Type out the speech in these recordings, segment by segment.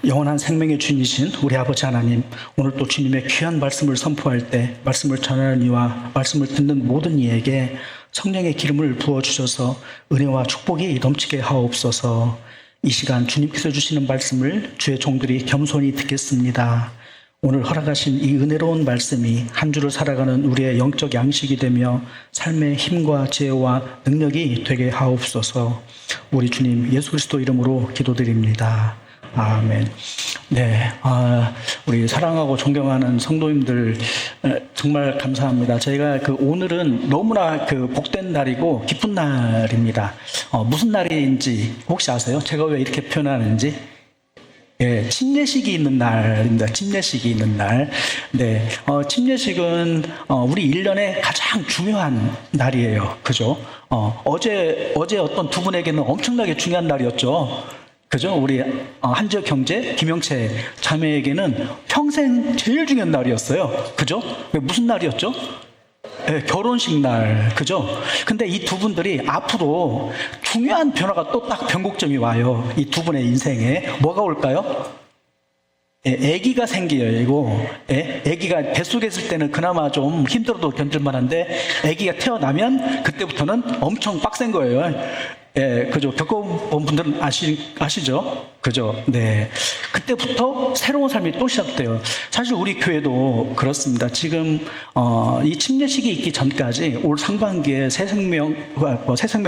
영원한 생명의 주인이신 우리 아버지 하나님, 오늘 또 주님의 귀한 말씀을 선포할 때 말씀을 전하는 이와 말씀을 듣는 모든 이에게 성령의 기름을 부어주셔서 은혜와 축복이 넘치게 하옵소서. 이 시간 주님께서 주시는 말씀을 주의 종들이 겸손히 듣겠습니다. 오늘 허락하신 이 은혜로운 말씀이 한 주를 살아가는 우리의 영적 양식이 되며 삶의 힘과 지혜와 능력이 되게 하옵소서. 우리 주님 예수 그리스도 이름으로 기도드립니다. 아멘. 네, 우리 사랑하고 존경하는 성도님들 정말 감사합니다. 저희가 오늘은 너무나 복된 날이고 기쁜 날입니다. 무슨 날인지 혹시 아세요? 제가 왜 이렇게 표현하는지? 예, 침례식이 있는 날입니다. 침례식이 있는 날. 네, 침례식은 우리 1년에 가장 중요한 날이에요. 그죠? 어제 어떤 두 분에게는 엄청나게 중요한 날이었죠. 그죠? 우리 한지혁 형제, 김영채 자매에게는 평생 제일 중요한 날이었어요. 그죠? 무슨 날이었죠? 네, 결혼식 날. 그죠? 근데 이 두 분들이 앞으로 중요한 변화가 또 딱 변곡점이 와요. 이 두 분의 인생에. 뭐가 올까요? 아기가 생겨요. 이거 아기가 뱃속에 있을 때는 그나마 좀 힘들어도 견딜만 한데 아기가 태어나면 그때부터는 엄청 빡센 거예요. 예, 그죠. 겪어본 분들은 아시죠? 그죠. 네. 그때부터 새로운 삶이 또 시작돼요. 사실 우리 교회도 그렇습니다. 지금, 이 침례식이 있기 전까지 올 상반기에 새생명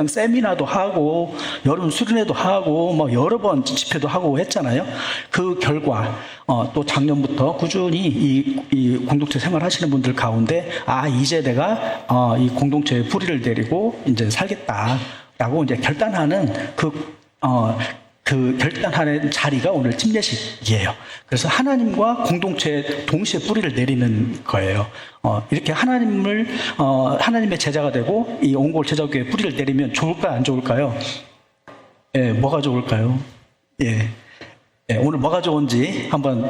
세미나도 하고, 여름 수련회도 하고, 여러 번 집회도 하고 했잖아요. 그 결과, 또 작년부터 꾸준히 이 공동체 생활하시는 분들 가운데, 이제 내가, 이 공동체에 뿌리를 내리고 이제 살겠다. 라고 이제 결단하는 결단하는 자리가 오늘 침례식이에요. 그래서 하나님과 공동체에 동시에 뿌리를 내리는 거예요. 이렇게 하나님의 제자가 되고 이 온골 제자교회에 뿌리를 내리면 좋을까요? 안 좋을까요? 예, 뭐가 좋을까요? 예. 예, 오늘 뭐가 좋은지 한번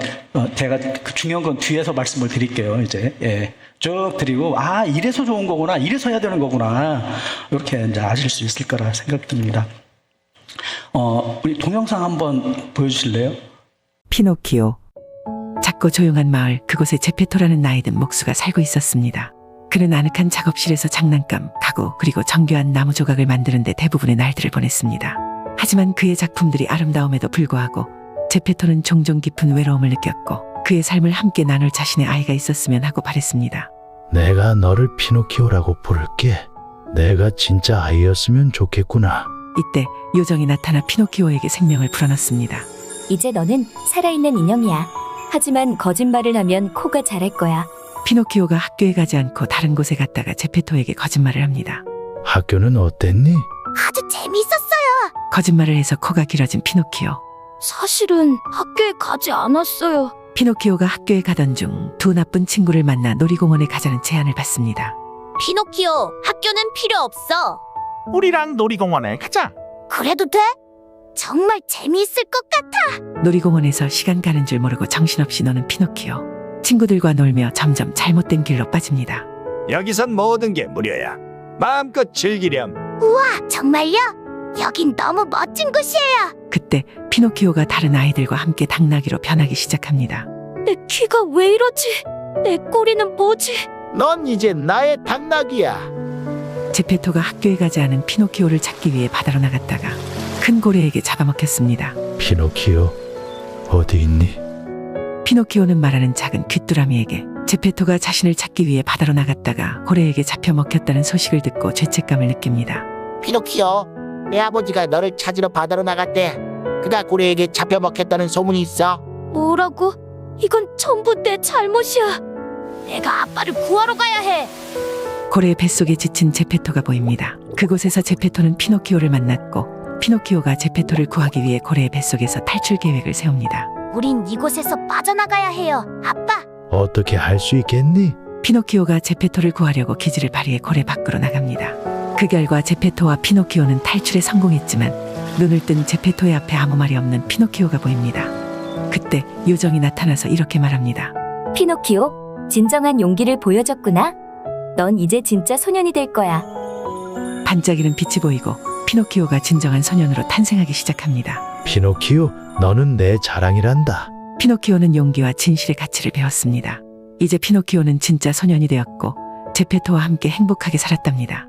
제가 중요한 건 뒤에서 말씀을 드릴게요. 이제 쭉 드리고 이래서 좋은 거구나, 이래서 해야 되는 거구나 이렇게 이제 아실 수 있을 거라 생각됩니다. 우리 동영상 한번 보여주실래요? 피노키오. 작고 조용한 마을 그곳에 제페토라는 나이 든 목수가 살고 있었습니다. 그는 아늑한 작업실에서 장난감, 가구 그리고 정교한 나무 조각을 만드는데 대부분의 날들을 보냈습니다. 하지만 그의 작품들이 아름다움에도 불구하고 제페토는 종종 깊은 외로움을 느꼈고 그의 삶을 함께 나눌 자신의 아이가 있었으면 하고 바랬습니다. 내가 너를 피노키오라고 부를게. 내가 진짜 아이였으면 좋겠구나. 이때 요정이 나타나 피노키오에게 생명을 불어넣습니다. 이제 너는 살아있는 인형이야. 하지만 거짓말을 하면 코가 자랄 거야. 피노키오가 학교에 가지 않고 다른 곳에 갔다가 제페토에게 거짓말을 합니다. 학교는 어땠니? 아주 재밌었어요. 거짓말을 해서 코가 길어진 피노키오. 사실은 학교에 가지 않았어요. 피노키오가 학교에 가던 중 두 나쁜 친구를 만나 놀이공원에 가자는 제안을 받습니다. 피노키오, 학교는 필요 없어. 우리랑 놀이공원에 가자. 그래도 돼? 정말 재미있을 것 같아. 놀이공원에서 시간 가는 줄 모르고 정신없이 노는 피노키오. 친구들과 놀며 점점 잘못된 길로 빠집니다. 여기선 모든 게 무료야. 마음껏 즐기렴. 정말요? 여긴 너무 멋진 곳이에요. 그때 피노키오가 다른 아이들과 함께 당나귀로 변하기 시작합니다. 내 귀가 왜 이러지? 내 꼬리는 뭐지? 넌 이제 나의 당나귀야. 제페토가 학교에 가지 않은 피노키오를 찾기 위해 바다로 나갔다가 큰 고래에게 잡아먹혔습니다. 피노키오, 어디 있니? 피노키오는 말하는 작은 귀뚜라미에게 제페토가 자신을 찾기 위해 바다로 나갔다가 고래에게 잡혀 먹혔다는 소식을 듣고 죄책감을 느낍니다. 피노키오, 내 아버지가 너를 찾으러 바다로 나갔대. 그가 고래에게 잡혀 먹혔다는 소문이 있어. 뭐라고? 이건 전부 내 잘못이야. 내가 아빠를 구하러 가야 해. 고래의 뱃속에 지친 제페토가 보입니다. 그곳에서 제페토는 피노키오를 만났고 피노키오가 제페토를 구하기 위해 고래의 뱃속에서 탈출 계획을 세웁니다. 우린 이곳에서 빠져나가야 해요, 아빠. 어떻게 할 수 있겠니? 피노키오가 제페토를 구하려고 기지를 발휘해 고래 밖으로 나갑니다. 그 결과 제페토와 피노키오는 탈출에 성공했지만 눈을 뜬 제페토의 앞에 아무 말이 없는 피노키오가 보입니다. 그때 요정이 나타나서 이렇게 말합니다. 피노키오, 진정한 용기를 보여줬구나. 넌 이제 진짜 소년이 될 거야. 반짝이는 빛이 보이고 피노키오가 진정한 소년으로 탄생하기 시작합니다. 피노키오, 너는 내 자랑이란다. 피노키오는 용기와 진실의 가치를 배웠습니다. 이제 피노키오는 진짜 소년이 되었고 제페토와 함께 행복하게 살았답니다.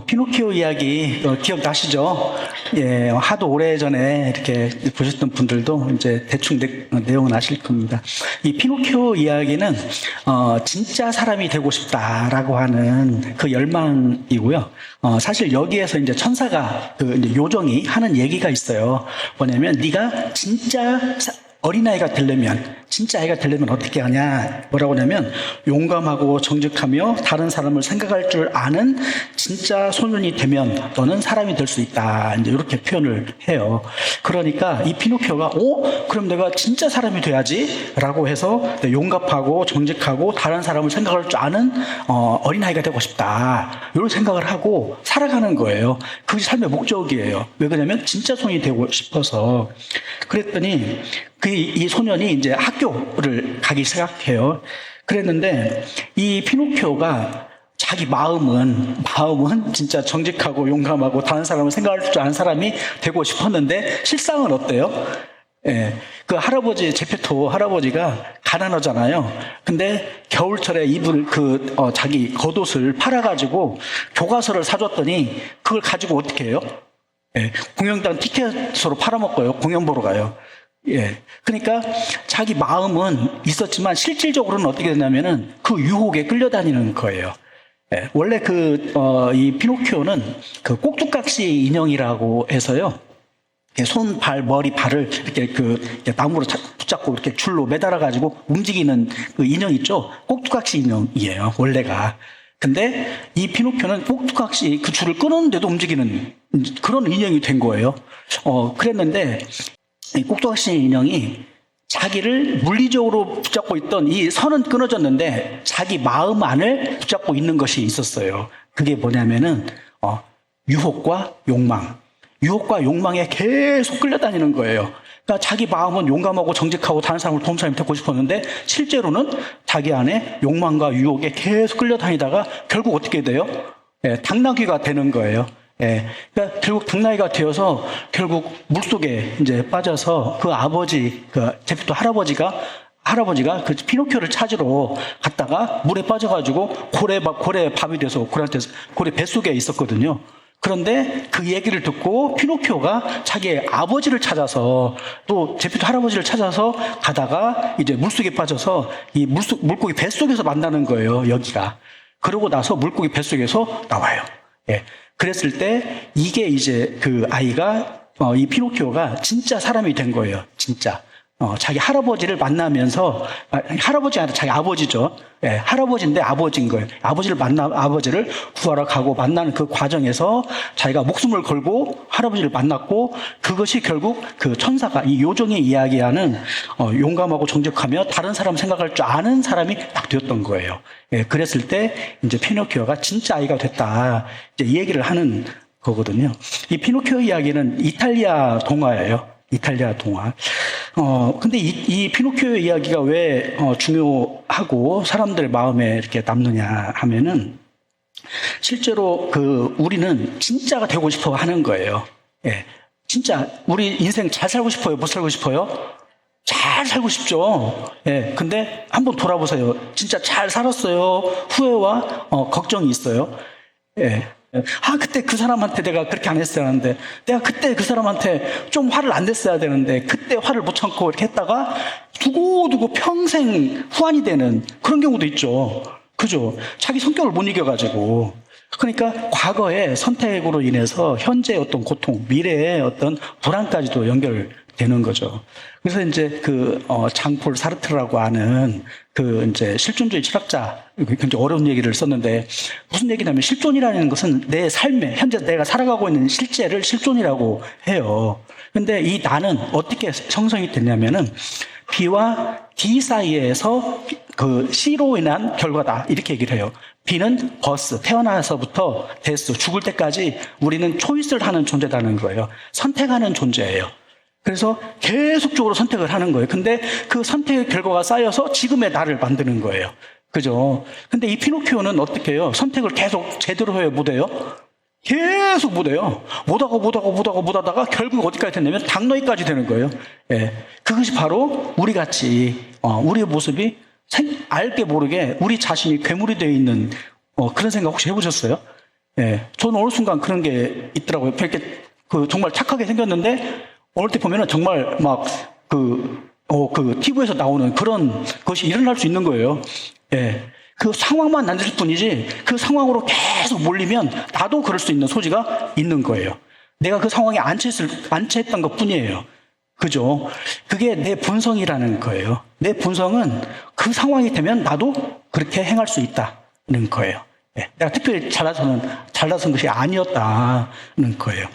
피노키오 이야기 기억나시죠? 예, 하도 오래전에 이렇게 보셨던 분들도 이제 대충 내용은 아실 겁니다. 이 피노키오 이야기는 진짜 사람이 되고 싶다라고 하는 그 열망이고요. 사실 여기에서 이제 천사가 이제 요정이 하는 얘기가 있어요. 뭐냐면 네가 진짜 어린아이가 되려면, 진짜 아이가 되려면 어떻게 하냐? 뭐라고 하냐면, 용감하고 정직하며 다른 사람을 생각할 줄 아는 진짜 소년이 되면 너는 사람이 될 수 있다. 이제 이렇게 표현을 해요. 그러니까 이 피노키오가, 그럼 내가 진짜 사람이 돼야지? 라고 해서 용감하고 정직하고 다른 사람을 생각할 줄 아는 어린아이가 되고 싶다. 이런 생각을 하고 살아가는 거예요. 그게 삶의 목적이에요. 왜 그러냐면 진짜 소년이 되고 싶어서. 그랬더니 이 소년이 이제 학교를 가기 시작해요. 그랬는데 이 피노키오가 자기 마음은 진짜 정직하고 용감하고 다른 사람을 생각할 줄 아는 사람이 되고 싶었는데 실상은 어때요? 예, 그 할아버지 제페토 할아버지가 가난하잖아요. 근데 겨울철에 입을 자기 겉옷을 팔아가지고 교과서를 사줬더니 그걸 가지고 어떻게 해요? 예, 공연장 티켓으로 팔아먹고요. 공연 보러 가요. 예. 그러니까 자기 마음은 있었지만 실질적으로는 어떻게 되냐면은 그 유혹에 끌려다니는 거예요. 예. 원래 이 피노키오는 그 꼭두각시 인형이라고 해서요. 손, 발, 머리, 발을 이렇게 나무로 붙잡고 이렇게 줄로 매달아가지고 움직이는 그 인형 있죠? 꼭두각시 인형이에요. 원래가. 근데 이 피노키오는 꼭두각시 그 줄을 끊었는데도 움직이는 그런 인형이 된 거예요. 그랬는데 이 꼭두각시 인형이 자기를 물리적으로 붙잡고 있던 이 선은 끊어졌는데 자기 마음 안을 붙잡고 있는 것이 있었어요. 그게 뭐냐면은 유혹과 욕망. 유혹과 욕망에 계속 끌려다니는 거예요. 그러니까 자기 마음은 용감하고 정직하고 다른 사람을 도움 사람이 되고 싶었는데 실제로는 자기 안에 욕망과 유혹에 계속 끌려다니다가 결국 어떻게 돼요? 예, 당나귀가 되는 거예요. 예, 그러니까 결국 당나귀가 되어서 결국 물속에 이제 빠져서 그 아버지, 제페토 할아버지가 그 피노키오를 찾으러 갔다가 물에 빠져가지고 고래 밥이 돼서 고래 뱃속에 있었거든요. 그런데 그 얘기를 듣고 피노키오가 자기의 아버지를 찾아서 또 제페토 할아버지를 찾아서 가다가 이제 물속에 빠져서 이 물고기 뱃속에서 만나는 거예요, 여기가. 그러고 나서 물고기 뱃속에서 나와요. 예. 그랬을 때 이게 이제 그 아이가 이 피노키오가 진짜 사람이 된 거예요. 진짜. 자기 할아버지를 만나면서 할아버지 아니라 자기 아버지죠. 예, 할아버지인데 아버지인 거예요. 아버지를 구하러 가고 만나는 그 과정에서 자기가 목숨을 걸고 할아버지를 만났고 그것이 결국 그 천사가 이 요정이 이야기하는 용감하고 정직하며 다른 사람 생각할 줄 아는 사람이 딱 되었던 거예요. 예, 그랬을 때 이제 피노키오가 진짜 아이가 됐다. 이제 이 얘기를 하는 거거든요. 이 피노키오 이야기는 이탈리아 동화예요. 이탈리아 동화. 근데 이 피노키오 이야기가 왜 중요하고 사람들 마음에 이렇게 남느냐 하면은 실제로 우리는 진짜가 되고 싶어 하는 거예요. 예. 진짜 우리 인생 잘 살고 싶어요? 못 살고 싶어요? 잘 살고 싶죠. 예. 근데 한번 돌아보세요. 진짜 잘 살았어요? 후회와 걱정이 있어요? 예. 그때 그 사람한테 내가 그렇게 안 했어야 하는데, 내가 그때 그 사람한테 좀 화를 안 냈어야 되는데, 그때 화를 못 참고 이렇게 했다가, 두고두고 평생 후환이 되는 그런 경우도 있죠. 그죠? 자기 성격을 못 이겨가지고. 그러니까 과거의 선택으로 인해서 현재의 어떤 고통, 미래의 어떤 불안까지도 연결되는 거죠. 그래서 이제 장폴 사르트라고 하는 이제 실존주의 철학자, 굉장히 어려운 얘기를 썼는데, 무슨 얘기냐면 실존이라는 것은 내 삶에, 현재 내가 살아가고 있는 실제를 실존이라고 해요. 근데 이 나는 어떻게 형성이 됐냐면은, B와 D 사이에서 C로 인한 결과다. 이렇게 얘기를 해요. B는 버스, 태어나서부터 데스, 죽을 때까지 우리는 초이스를 하는 존재라는 거예요. 선택하는 존재예요. 그래서 계속적으로 선택을 하는 거예요. 근데 그 선택의 결과가 쌓여서 지금의 나를 만드는 거예요. 그죠? 근데 이 피노키오는 어떻게 해요? 선택을 계속 제대로 해요? 못 해요? 계속 못해요. 못하다가 결국 어디까지 됐냐면 당노이까지 되는 거예요. 예. 그것이 바로 우리 같이, 우리의 모습이 알게 모르게 우리 자신이 괴물이 되어 있는, 그런 생각 혹시 해보셨어요? 예. 저는 어느 순간 그런 게 있더라고요. 이렇게 정말 착하게 생겼는데, 어느 때 보면은 정말 막 TV에서 나오는 그런 것이 일어날 수 있는 거예요. 예. 그 상황만 안 될 뿐이지 그 상황으로 계속 몰리면 나도 그럴 수 있는 소지가 있는 거예요. 내가 그 상황에 안치했던 것 뿐이에요. 그죠? 그게 내 본성이라는 거예요. 내 본성은 그 상황이 되면 나도 그렇게 행할 수 있다는 거예요. 예. 내가 특별히 잘나선 것이 아니었다는 거예요.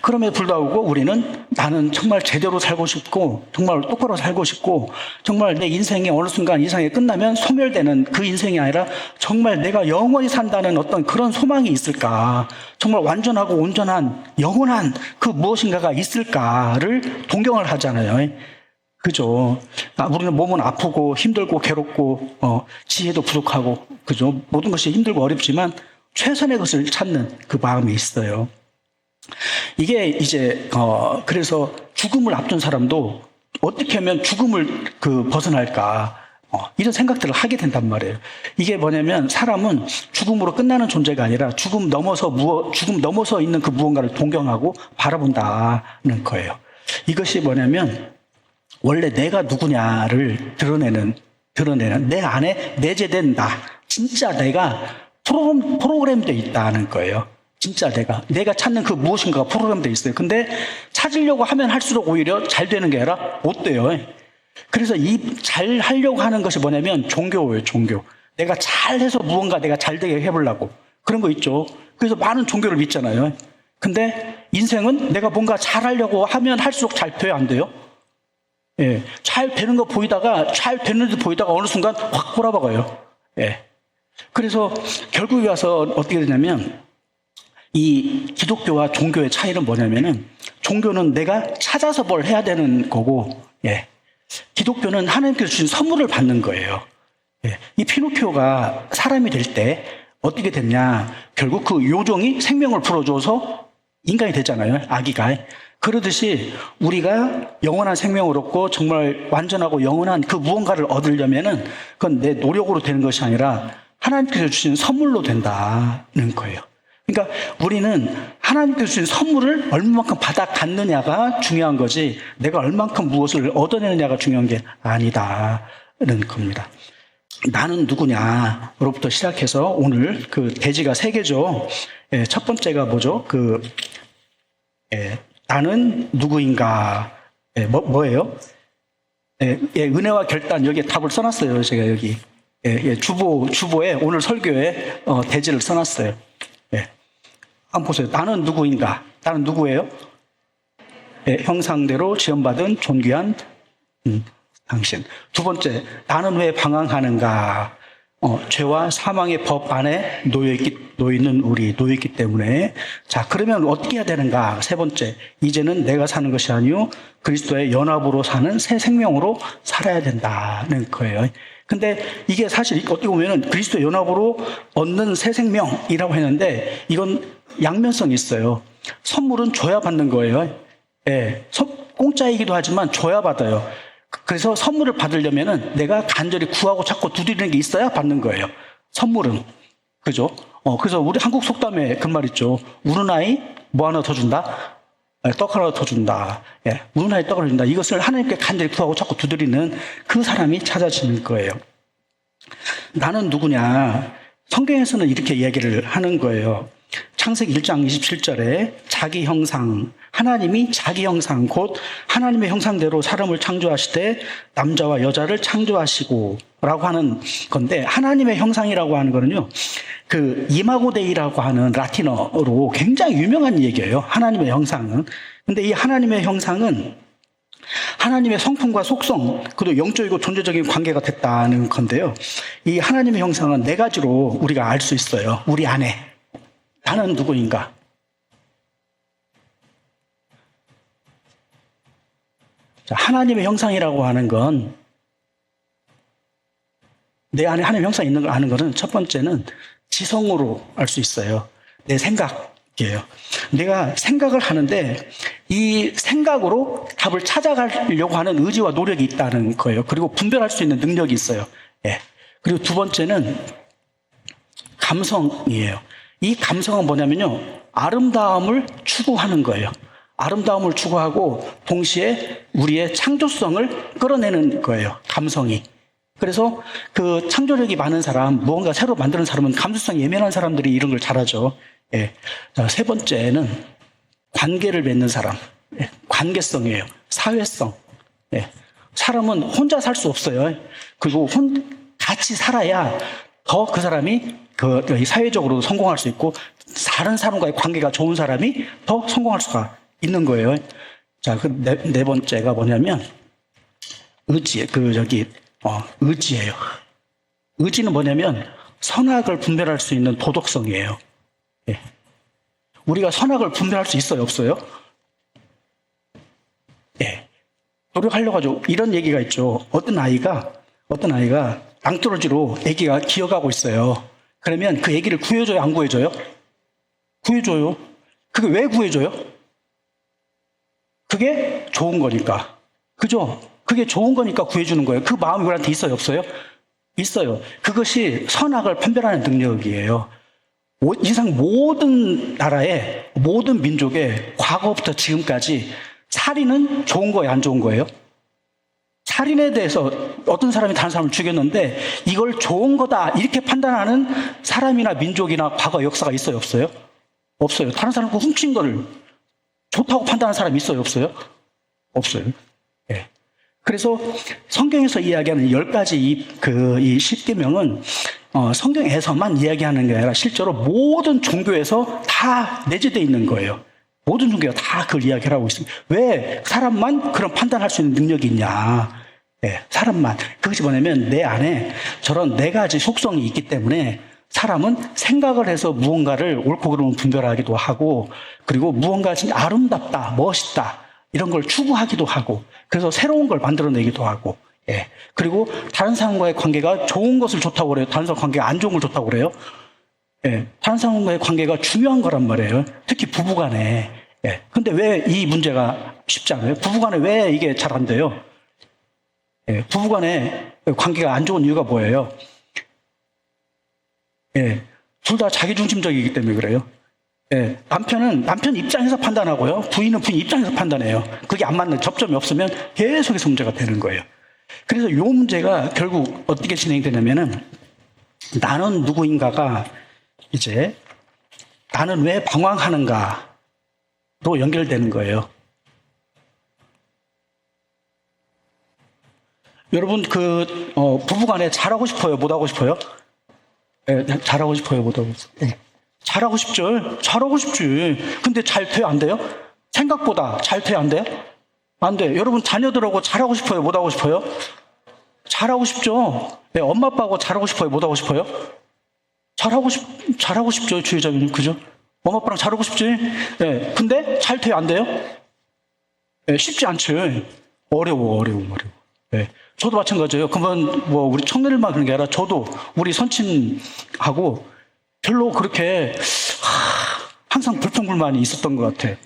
그럼에도 불구하고 우리는 나는 정말 제대로 살고 싶고 정말 똑바로 살고 싶고 정말 내 인생이 어느 순간 이상이 끝나면 소멸되는 그 인생이 아니라 정말 내가 영원히 산다는 어떤 그런 소망이 있을까, 정말 완전하고 온전한 영원한 그 무엇인가가 있을까를 동경을 하잖아요. 그죠? 우리는 몸은 아프고 힘들고 괴롭고 지혜도 부족하고, 그죠? 모든 것이 힘들고 어렵지만 최선의 것을 찾는 그 마음이 있어요. 이게 이제 그래서 죽음을 앞둔 사람도 어떻게 하면 죽음을 벗어날까, 이런 생각들을 하게 된단 말이에요. 이게 뭐냐면 사람은 죽음으로 끝나는 존재가 아니라 죽음 넘어서 있는 그 무언가를 동경하고 바라본다는 거예요. 이것이 뭐냐면 원래 내가 누구냐를 드러내는 내 안에 내재된 나, 진짜 내가 프로그램되어 있다는 거예요. 진짜 내가 찾는 그 무엇인가가 프로그램되어 있어요. 근데 찾으려고 하면 할수록 오히려 잘 되는 게 아니라 못 돼요. 그래서 이 잘 하려고 하는 것이 뭐냐면 종교예요, 종교. 내가 잘해서 무언가 내가 잘 되게 해보려고. 그런 거 있죠. 그래서 많은 종교를 믿잖아요. 근데 인생은 내가 뭔가 잘하려고 하면 할수록 잘 돼요, 안 돼요? 예. 잘 되는 거 보이다가, 잘 되는 듯 보이다가 어느 순간 확 돌아박아요. 예. 그래서 결국에 와서 어떻게 되냐면 이 기독교와 종교의 차이는 뭐냐면은 종교는 내가 찾아서 뭘 해야 되는 거고, 예. 기독교는 하나님께서 주신 선물을 받는 거예요. 예. 이 피노키오가 사람이 될 때 어떻게 됐냐? 결국 그 요정이 생명을 불어줘서 인간이 됐잖아요. 아기가. 그러듯이 우리가 영원한 생명을 얻고 정말 완전하고 영원한 그 무언가를 얻으려면은 그건 내 노력으로 되는 것이 아니라 하나님께서 주신 선물로 된다는 거예요. 그러니까 우리는 하나님께서 주신 선물을 얼마만큼 받아 갖느냐가 중요한 거지 내가 얼만큼 무엇을 얻어내느냐가 중요한 게 아니다는 겁니다. 나는 누구냐로부터 시작해서 오늘 그 대지가 3개죠. 예, 첫 번째가 뭐죠? 나는 누구인가? 예, 뭐예요? 예, 은혜와 결단, 여기에 답을 써놨어요. 제가 여기 주보에 오늘 설교에 대지를 써놨어요. 예, 한번 보세요. 나는 누구인가? 나는 누구예요? 예, 형상대로 지원받은 존귀한 당신. 두 번째, 나는 왜 방황하는가? 죄와 사망의 법 안에 놓여있기 때문에. 자, 그러면 어떻게 해야 되는가? 세 번째, 이제는 내가 사는 것이 아니요 그리스도의 연합으로 사는 새 생명으로 살아야 된다는 거예요. 근데 이게 사실 어떻게 보면은 그리스도의 연합으로 얻는 새 생명이라고 했는데 이건 양면성이 있어요. 선물은 줘야 받는 거예요. 예, 공짜이기도 하지만 줘야 받아요. 그래서 선물을 받으려면은 내가 간절히 구하고 찾고 두드리는 게 있어야 받는 거예요. 선물은. 그죠? 그래서 우리 한국 속담에 그 말 있죠. 우는 아이 뭐 하나 더 준다? 떡 하나 더 준다. 예, 우는 아이 떡을 준다. 이것을 하나님께 간절히 구하고 찾고 두드리는 그 사람이 찾아지는 거예요. 나는 누구냐? 성경에서는 이렇게 이야기를 하는 거예요. 창세기 1장 27절에 자기 형상, 하나님이 자기 형상, 곧 하나님의 형상대로 사람을 창조하시되 남자와 여자를 창조하시고 라고 하는 건데, 하나님의 형상이라고 하는 거는요, 그 이마고 데이라고 하는 라틴어로 굉장히 유명한 얘기예요. 하나님의 형상은. 근데 이 하나님의 형상은 하나님의 성품과 속성, 그리고 영적이고 존재적인 관계가 됐다는 건데요. 이 하나님의 형상은 4가지로 우리가 알 수 있어요. 우리 안에. 나는 누구인가? 자, 하나님의 형상이라고 하는 건, 내 안에 하나님의 형상이 있는 걸 아는 것은 첫 번째는 지성으로 알 수 있어요. 내 생각이에요. 내가 생각을 하는데 이 생각으로 답을 찾아가려고 하는 의지와 노력이 있다는 거예요. 그리고 분별할 수 있는 능력이 있어요. 예. 그리고 두 번째는 감성이에요. 이 감성은 뭐냐면요. 아름다움을 추구하는 거예요. 아름다움을 추구하고 동시에 우리의 창조성을 끌어내는 거예요. 감성이. 그래서 그 창조력이 많은 사람, 무언가 새로 만드는 사람은 감수성이 예민한 사람들이 이런 걸 잘하죠. 예. 자, 세 번째는 관계를 맺는 사람. 예. 관계성이에요. 사회성. 예. 사람은 혼자 살 수 없어요. 그리고 같이 살아야 더 그 사람이 이 사회적으로 성공할 수 있고 다른 사람과의 관계가 좋은 사람이 더 성공할 수가 있는 거예요. 자, 그 네 번째가 뭐냐면 의지예요. 의지는 뭐냐면 선악을 분별할 수 있는 도덕성이에요. 예. 우리가 선악을 분별할 수 있어요, 없어요? 예. 노력하려고 하죠. 이런 얘기가 있죠. 어떤 아이가 낭떠러지로 아기가 기어가고 있어요. 그러면 그 아기를 구해줘요, 안 구해줘요? 구해줘요. 그게 왜 구해줘요? 그게 좋은 거니까. 그죠? 그게 좋은 거니까 구해주는 거예요. 그 마음이 우리한테 있어요, 없어요? 있어요. 그것이 선악을 판별하는 능력이에요. 이상 모든 나라의, 모든 민족의 과거부터 지금까지 살인은 좋은 거예요, 안 좋은 거예요? 살인에 대해서 어떤 사람이 다른 사람을 죽였는데 이걸 좋은 거다 이렇게 판단하는 사람이나 민족이나 과거 역사가 있어요, 없어요? 없어요. 다른 사람 그 훔친 거를 좋다고 판단하는 사람이 있어요, 없어요? 없어요. 예. 그래서 성경에서 이야기하는 10가지 이 10계명은 성경에서만 이야기하는 게 아니라 실제로 모든 종교에서 다 내재되어 있는 거예요. 모든 종교가 다 그걸 이야기를 하고 있습니다. 왜 사람만 그런 판단할 수 있는 능력이 있냐? 예, 사람만. 그것이 뭐냐면 내 안에 저런 네 가지 속성이 있기 때문에 사람은 생각을 해서 무언가를 옳고 그름을 분별하기도 하고 그리고 무언가 진짜 아름답다, 멋있다 이런 걸 추구하기도 하고 그래서 새로운 걸 만들어내기도 하고 예. 그리고 다른 사람과의 관계가 좋은 것을 좋다고 그래요. 다른 사람 관계가 안 좋은 걸 좋다고 그래요. 예. 다른 사람과의 관계가 중요한 거란 말이에요. 특히 부부간에. 예. 근데 왜 이 문제가 쉽지 않아요? 부부간에 왜 이게 잘 안 돼요? 예. 부부간에 관계가 안 좋은 이유가 뭐예요? 예. 둘 다 자기중심적이기 때문에 그래요. 예. 남편은 남편 입장에서 판단하고요. 부인은 부인 입장에서 판단해요. 그게 안 맞는 접점이 없으면 계속해서 문제가 되는 거예요. 그래서 이 문제가 결국 어떻게 진행되냐면은 나는 누구인가가 이제 나는 왜 방황하는가로 연결되는 거예요. 여러분 부부간에 잘하고 싶어요? 못하고 싶어요? 네, 잘하고 싶어요? 못하고 싶어요? 네. 잘하고 싶죠. 잘하고 싶지. 근데 잘 돼요? 안 돼요? 생각보다 잘 돼요? 안 돼요? 안 돼요. 여러분 자녀들하고 잘하고 싶어요? 못하고 싶어요? 잘하고 싶죠. 네, 엄마 아빠하고 잘하고 싶어요? 못하고 싶어요? 잘하고 싶죠. 주의자님 그죠? 엄마 아빠랑 잘하고 싶지. 네, 근데 잘 돼요? 안 돼요? 네, 쉽지 않죠. 어려워. 네, 저도 마찬가지예요. 그러면 뭐 우리 청년들만 그런 게 아니라 저도 우리 선친하고 별로 그렇게 항상 불평불만이 있었던 것 같아.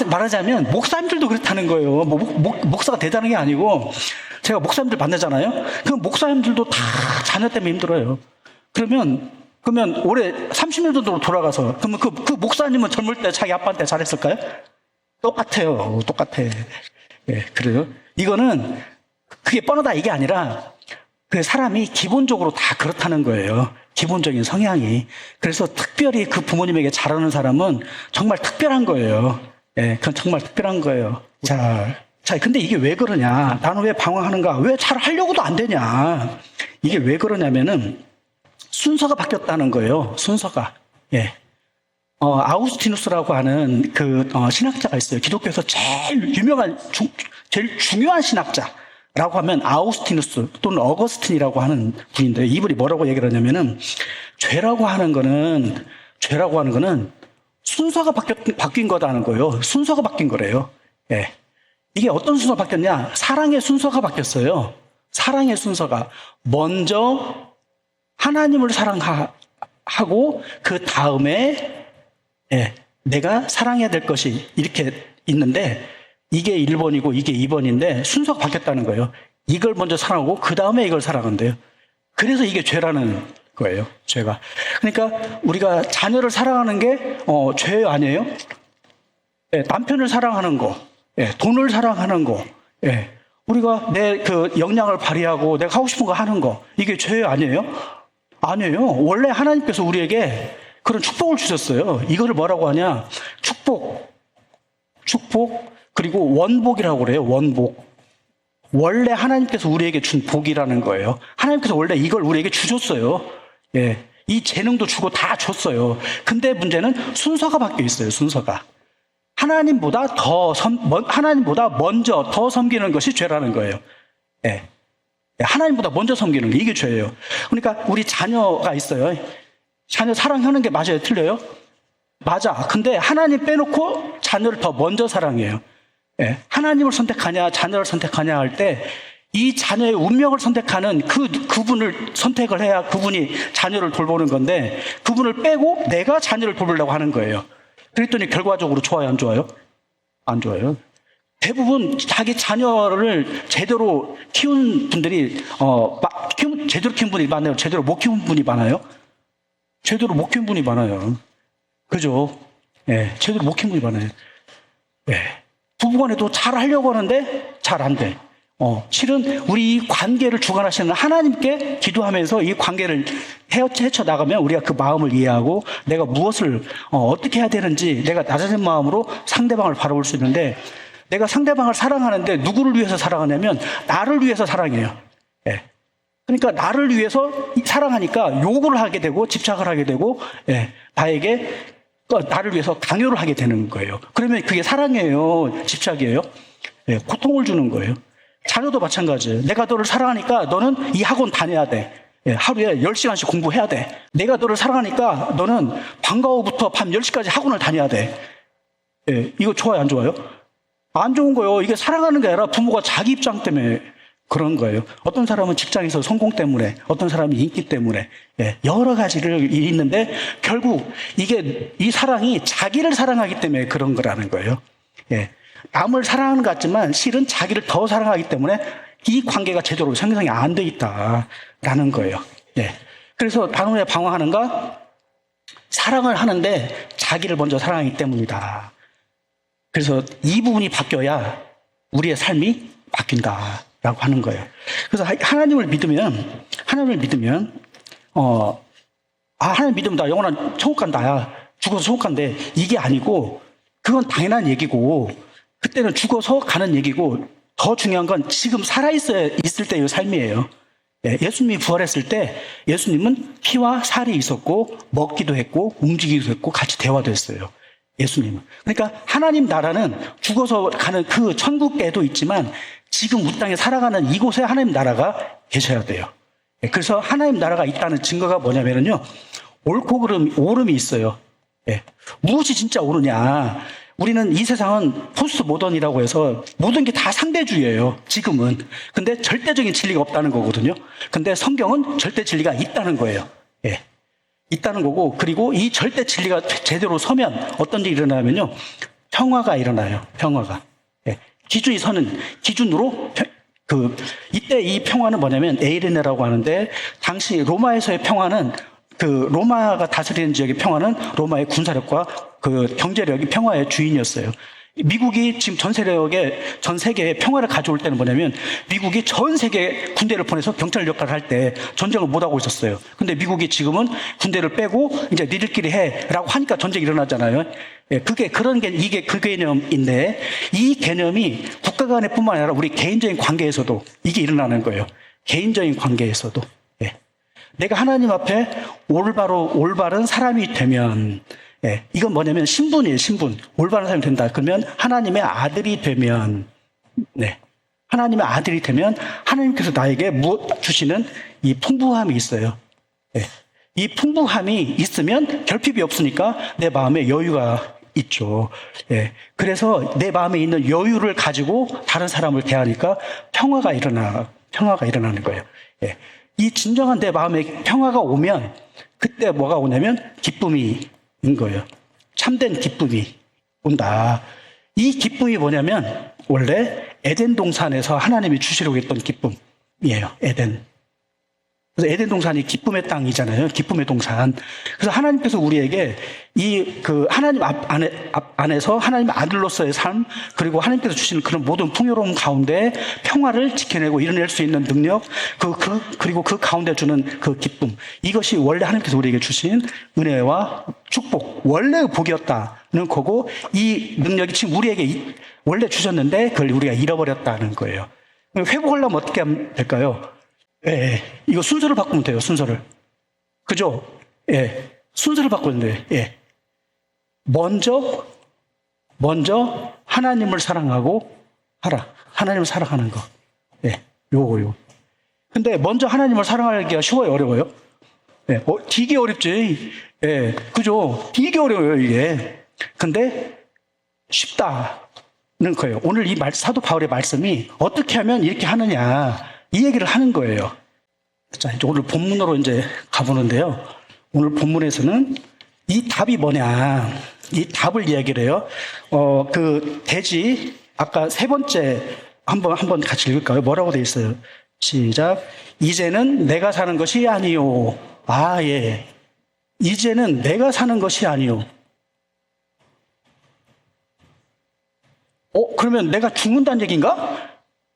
말하자면 목사님들도 그렇다는 거예요. 목사가 대단한 게 아니고 제가 목사님들 만나잖아요. 그럼 목사님들도 다 자녀 때문에 힘들어요. 그러면 올해 30년 정도로 돌아가서 그러면 그 목사님은 젊을 때 자기 아빠한테 잘했을까요? 똑같아요. 똑같아. 예, 그래요. 이거는 그게 뻔하다 이게 아니라 그 사람이 기본적으로 다 그렇다는 거예요. 기본적인 성향이. 그래서 특별히 그 부모님에게 잘하는 사람은 정말 특별한 거예요. 예, 그건 정말 특별한 거예요. 자, 근데 이게 왜 그러냐? 나는 왜 방황하는가? 왜 잘 하려고도 안 되냐? 이게 왜 그러냐면은 순서가 바뀌었다는 거예요. 순서가. 예. 아우구스티누스라고 하는 신학자가 있어요. 기독교에서 제일 유명한, 제일 중요한 신학자라고 하면 아우구스티누스 또는 어거스틴이라고 하는 분인데 이분이 뭐라고 얘기를 하냐면은 죄라고 하는 거는 순서가 바뀐 거다는 거예요. 순서가 바뀐 거래요. 예. 이게 어떤 순서가 바뀌었냐? 사랑의 순서가 바뀌었어요. 사랑의 순서가. 먼저 하나님을 사랑하고 그 다음에 예, 내가 사랑해야 될 것이 이렇게 있는데 이게 1번이고 이게 2번인데 순서가 바뀌었다는 거예요. 이걸 먼저 사랑하고 그 다음에 이걸 사랑한대요. 그래서 이게 죄라는 거예요. 죄가. 그러니까 우리가 자녀를 사랑하는 게 죄 아니에요? 예, 남편을 사랑하는 거, 예, 돈을 사랑하는 거, 예, 우리가 내 그 역량을 발휘하고 내가 하고 싶은 거 하는 거, 이게 죄 아니에요? 아니에요. 원래 하나님께서 우리에게 그런 축복을 주셨어요. 이거를 뭐라고 하냐? 축복, 그리고 원복이라고 그래요. 원복. 원래 하나님께서 우리에게 준 복이라는 거예요. 하나님께서 원래 이걸 우리에게 주셨어요. 예, 이 재능도 주고 다 줬어요. 근데 문제는 순서가 바뀌어 있어요. 순서가. 하나님보다 먼저 더 섬기는 것이 죄라는 거예요. 예. 하나님보다 먼저 섬기는 게 이게 죄예요. 그러니까 우리 자녀가 있어요. 자녀 사랑하는 게 맞아요? 틀려요? 맞아. 근데 하나님 빼놓고 자녀를 더 먼저 사랑해요. 예. 하나님을 선택하냐, 자녀를 선택하냐 할 때 이 자녀의 운명을 선택하는 그분을 선택을 해야 그분이 자녀를 돌보는 건데 그분을 빼고 내가 자녀를 돌보려고 하는 거예요. 그랬더니 결과적으로 좋아요, 안 좋아요? 안 좋아요. 대부분 자기 자녀를 제대로 키운 분들이 제대로 키운 분이 많아요. 제대로 못 키운 분이 많아요. 제대로 못 키운 분이 많아요. 그죠? 예, 제대로 못 키운 분이 많아요. 예, 부부간에도 잘 하려고 하는데 잘 안 돼. 실은 우리 이 관계를 주관하시는 하나님께 기도하면서 이 관계를 헤쳐나가면 우리가 그 마음을 이해하고 내가 무엇을 어떻게 해야 되는지 내가 낮아진 마음으로 상대방을 바라볼 수 있는데 내가 상대방을 사랑하는데 누구를 위해서 사랑하냐면 나를 위해서 사랑해요. 예. 그러니까 나를 위해서 사랑하니까 요구를 하게 되고 집착을 하게 되고 예. 나를 위해서 강요를 하게 되는 거예요. 그러면 그게 사랑이에요? 집착이에요? 예. 고통을 주는 거예요. 자녀도 마찬가지예요. 내가 너를 사랑하니까 너는 이 학원 다녀야 돼. 예, 하루에 10시간씩 공부해야 돼. 내가 너를 사랑하니까 너는 방과 후부터 밤 10시까지 학원을 다녀야 돼. 예, 이거 좋아요, 안 좋아요? 안 좋은 거예요. 이게 사랑하는 게 아니라 부모가 자기 입장 때문에 그런 거예요. 어떤 사람은 직장에서 성공 때문에, 어떤 사람은 인기 때문에, 예, 여러 가지를 있는데 결국 이 사랑이 자기를 사랑하기 때문에 그런 거라는 거예요. 예. 남을 사랑하는 것 같지만 실은 자기를 더 사랑하기 때문에 이 관계가 제대로 생성이 안 돼 있다라는 거예요. 예. 그래서 단원에 방황하는가? 사랑을 하는데 자기를 먼저 사랑하기 때문이다. 그래서 이 부분이 바뀌어야 우리의 삶이 바뀐다라고 하는 거예요. 그래서 하나님을 믿으면 하나님 믿으면 나 영원한 천국 간다. 죽어서 천국 간대. 이게 아니고 그건 당연한 얘기고 그때는 죽어서 가는 얘기고 더 중요한 건 지금 있을 때의 삶이에요. 예, 예수님이 부활했을 때 예수님은 피와 살이 있었고 먹기도 했고 움직이기도 했고 같이 대화도 했어요. 예수님은. 그러니까 하나님 나라는 죽어서 가는 그 천국에도 있지만 지금 이 땅에 살아가는 이곳에 하나님 나라가 계셔야 돼요. 예, 그래서 하나님 나라가 있다는 증거가 뭐냐면요. 옳고 오름이 있어요. 예, 무엇이 진짜 옳으냐. 우리는 이 세상은 포스트 모던이라고 해서 모든 게 다 상대주의예요. 지금은. 근데 절대적인 진리가 없다는 거거든요. 근데 성경은 절대 진리가 있다는 거예요. 예. 있다는 거고 그리고 이 절대 진리가 제대로 서면 어떤 일이 일어나면요. 평화가 일어나요. 평화가. 예. 기준으로 이때 이 평화는 뭐냐면 에이레네라고 하는데 당시 로마에서의 평화는 로마가 다스리는 지역의 평화는 로마의 군사력과 경제력이 평화의 주인이었어요. 미국이 지금 전 세계에 평화를 가져올 때는 뭐냐면 미국이 전 세계 군대를 보내서 경찰 역할을 할 때 전쟁을 못 하고 있었어요. 근데 미국이 지금은 군대를 빼고 이제 니들끼리 해라고 하니까 전쟁이 일어나잖아요. 예, 이게 그 개념인데 이 개념이 국가 간에뿐만 아니라 우리 개인적인 관계에서도 이게 일어나는 거예요. 개인적인 관계에서도. 예. 내가 하나님 앞에 올바른 사람이 되면 예, 이건 뭐냐면 신분이에요, 신분. 올바른 사람이 된다. 그러면 하나님의 아들이 되면, 네. 하나님의 아들이 되면 하나님께서 나에게 주시는 이 풍부함이 있어요. 예. 이 풍부함이 있으면 결핍이 없으니까 내 마음에 여유가 있죠. 예. 그래서 내 마음에 있는 여유를 가지고 다른 사람을 대하니까 평화가 일어나는 거예요. 예. 이 진정한 내 마음에 평화가 오면 그때 뭐가 오냐면 기쁨이 인 거예요. 참된 기쁨이 온다. 이 기쁨이 뭐냐면 원래 에덴 동산에서 하나님이 주시려고 했던 기쁨이에요. 에덴. 그래서 에덴 동산이 기쁨의 땅이잖아요. 기쁨의 동산. 그래서 하나님께서 우리에게 하나님 안에서 하나님의 아들로서의 삶, 그리고 하나님께서 주시는 그런 모든 풍요로움 가운데 평화를 지켜내고 이뤄낼 수 있는 능력, 그리고 그 가운데 주는 그 기쁨. 이것이 원래 하나님께서 우리에게 주신 은혜와 축복, 원래의 복이었다는 거고, 이 능력이 지금 우리에게 원래 주셨는데 그걸 우리가 잃어버렸다는 거예요. 회복하려면 어떻게 하면 될까요? 예, 이거 순서를 바꾸면 돼요, 순서를. 그죠? 예, 순서를 바꾸면 돼요. 예. 먼저 하나님을 사랑하고 하라. 하나님을 사랑하는 거. 예, 요거. 근데 먼저 하나님을 사랑하기가 쉬워요, 어려워요? 예, 되게 어렵지. 예, 그죠? 되게 어려워요, 이게. 근데 쉽다는 거예요. 오늘 이 사도 바울의 말씀이 어떻게 하면 이렇게 하느냐. 이 얘기를 하는 거예요. 자, 이제 오늘 본문으로 이제 가보는데요. 오늘 본문에서는 이 답이 뭐냐, 이 답을 이야기를 해요. 그 대지, 아까 세 번째 한번 같이 읽을까요? 뭐라고 돼 있어요? 시작. 이제는 내가 사는 것이 아니요. 아, 예. 이제는 내가 사는 것이 아니요. 그러면 내가 죽는다는 얘기인가?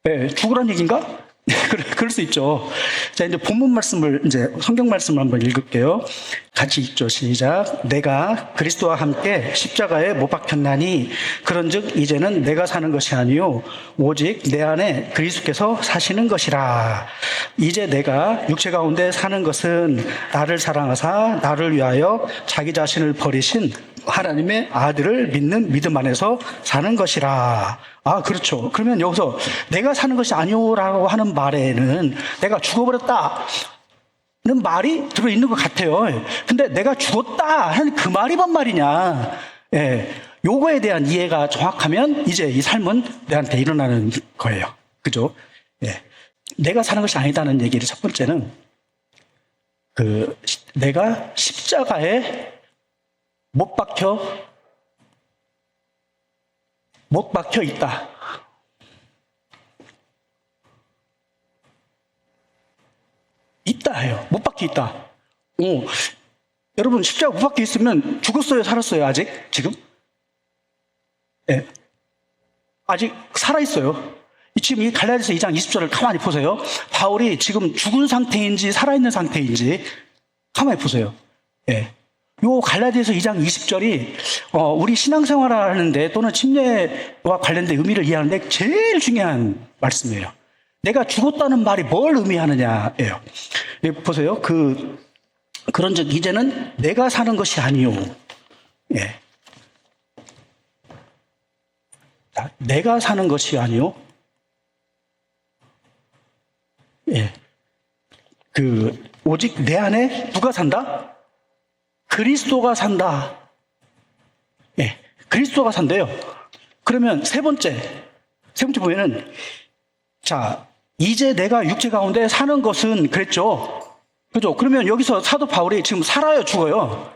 네, 죽으란 얘기인가? 그럴 수 있죠. 자, 이제 본문 말씀을, 이제 성경 말씀을 한번 읽을게요. 같이 읽죠. 시작. 내가 그리스도와 함께 십자가에 못 박혔나니 그런즉 이제는 내가 사는 것이 아니요 오직 내 안에 그리스도께서 사시는 것이라. 이제 내가 육체 가운데 사는 것은 나를 사랑하사 나를 위하여 자기 자신을 버리신 하나님의 아들을 믿는 믿음 안에서 사는 것이라. 아, 그렇죠. 그러면 여기서 내가 사는 것이 아니오라고 하는 말에는 내가 죽어버렸다는 말이 들어있는 것 같아요. 근데 내가 죽었다 하는 그 말이 뭔 말이냐. 예, 요거에 대한 이해가 정확하면 이제 이 삶은 내한테 일어나는 거예요. 그죠? 예. 내가 사는 것이 아니다는 얘기를 첫 번째는 내가 십자가에 못 박혀 있다. 있다 해요. 못 박혀 있다. 여러분, 십자가 못 박혀 있으면 죽었어요, 살았어요, 아직? 지금? 예. 아직 살아있어요. 지금 이 갈라디아서 2장 20절을 가만히 보세요. 바울이 지금 죽은 상태인지 살아있는 상태인지 가만히 보세요. 예. 요 갈라디아서 2장 20절이 우리 신앙생활을 하는데 또는 침례와 관련된 의미를 이해하는데 제일 중요한 말씀이에요. 내가 죽었다는 말이 뭘 의미하느냐예요. 보세요. 그런즉 이제는 내가 사는 것이 아니요. 예. 자, 내가 사는 것이 아니요. 예. 오직 내 안에 누가 산다? 그리스도가 산다. 예, 그리스도가 산대요. 그러면 세 번째 보면은, 자, 이제 내가 육체 가운데 사는 것은 그랬죠. 그죠? 그러면 여기서 사도 바울이 지금 살아요, 죽어요?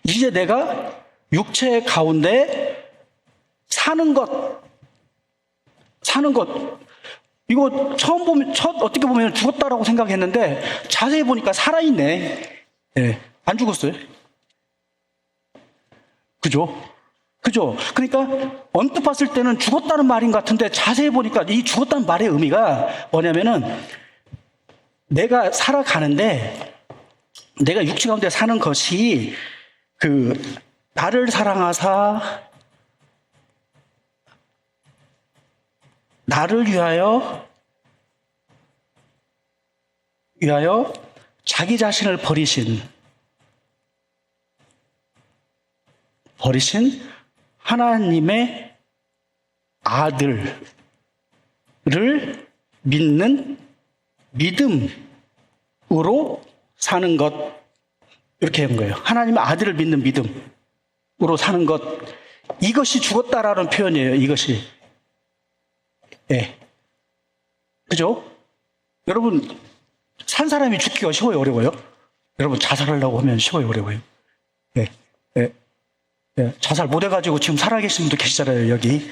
이제 내가 육체 가운데 사는 것. 이거 어떻게 보면 죽었다라고 생각했는데 자세히 보니까 살아있네. 예, 안 죽었어요. 그죠? 그러니까 언뜻 봤을 때는 죽었다는 말인 것 같은데 자세히 보니까 이 죽었다는 말의 의미가 뭐냐면은 내가 살아가는데 내가 육체 가운데 사는 것이 나를 사랑하사 나를 위하여 자기 자신을 버리신 하나님의 아들을 믿는 믿음으로 사는 것, 이렇게 한 거예요. 하나님의 아들을 믿는 믿음으로 사는 것, 이것이 죽었다라는 표현이에요. 이것이. 예. 그죠? 여러분, 산 사람이 죽기가 쉬워요, 어려워요? 여러분, 자살하려고 하면 쉬워요, 어려워요? 예, 예, 예. 자살 못 해가지고 지금 살아계신 분도 계시잖아요, 여기.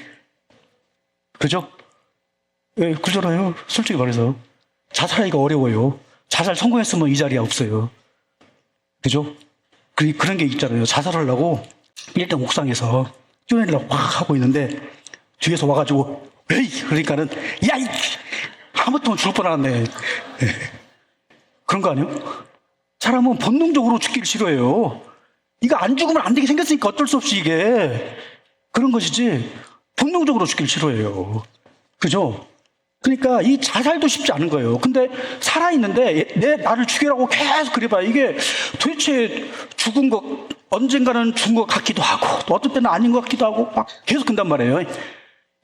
그죠? 예, 그러잖아요. 솔직히 말해서. 자살하기가 어려워요. 자살 성공했으면 이 자리에 없어요. 그죠? 그런 게 있잖아요. 자살하려고 일단 옥상에서 뛰어내리려고 막 하고 있는데 뒤에서 와가지고 에이! 그러니까는 야! 하마터면 죽을 뻔하네. 예. 그런 거 아니에요? 사람은 본능적으로 죽기를 싫어해요. 이거 안 죽으면 안 되게 생겼으니까 어쩔 수 없이 이게 그런 것이지 본능적으로 죽기를 싫어해요. 그죠? 그러니까 이 자살도 쉽지 않은 거예요. 근데 살아있는데 나를 죽이라고 계속 그래봐. 이게 도대체 죽은 거 언젠가는 죽은 것 같기도 하고 또 어떤 때는 아닌 것 같기도 하고 막 계속 근단 말이에요.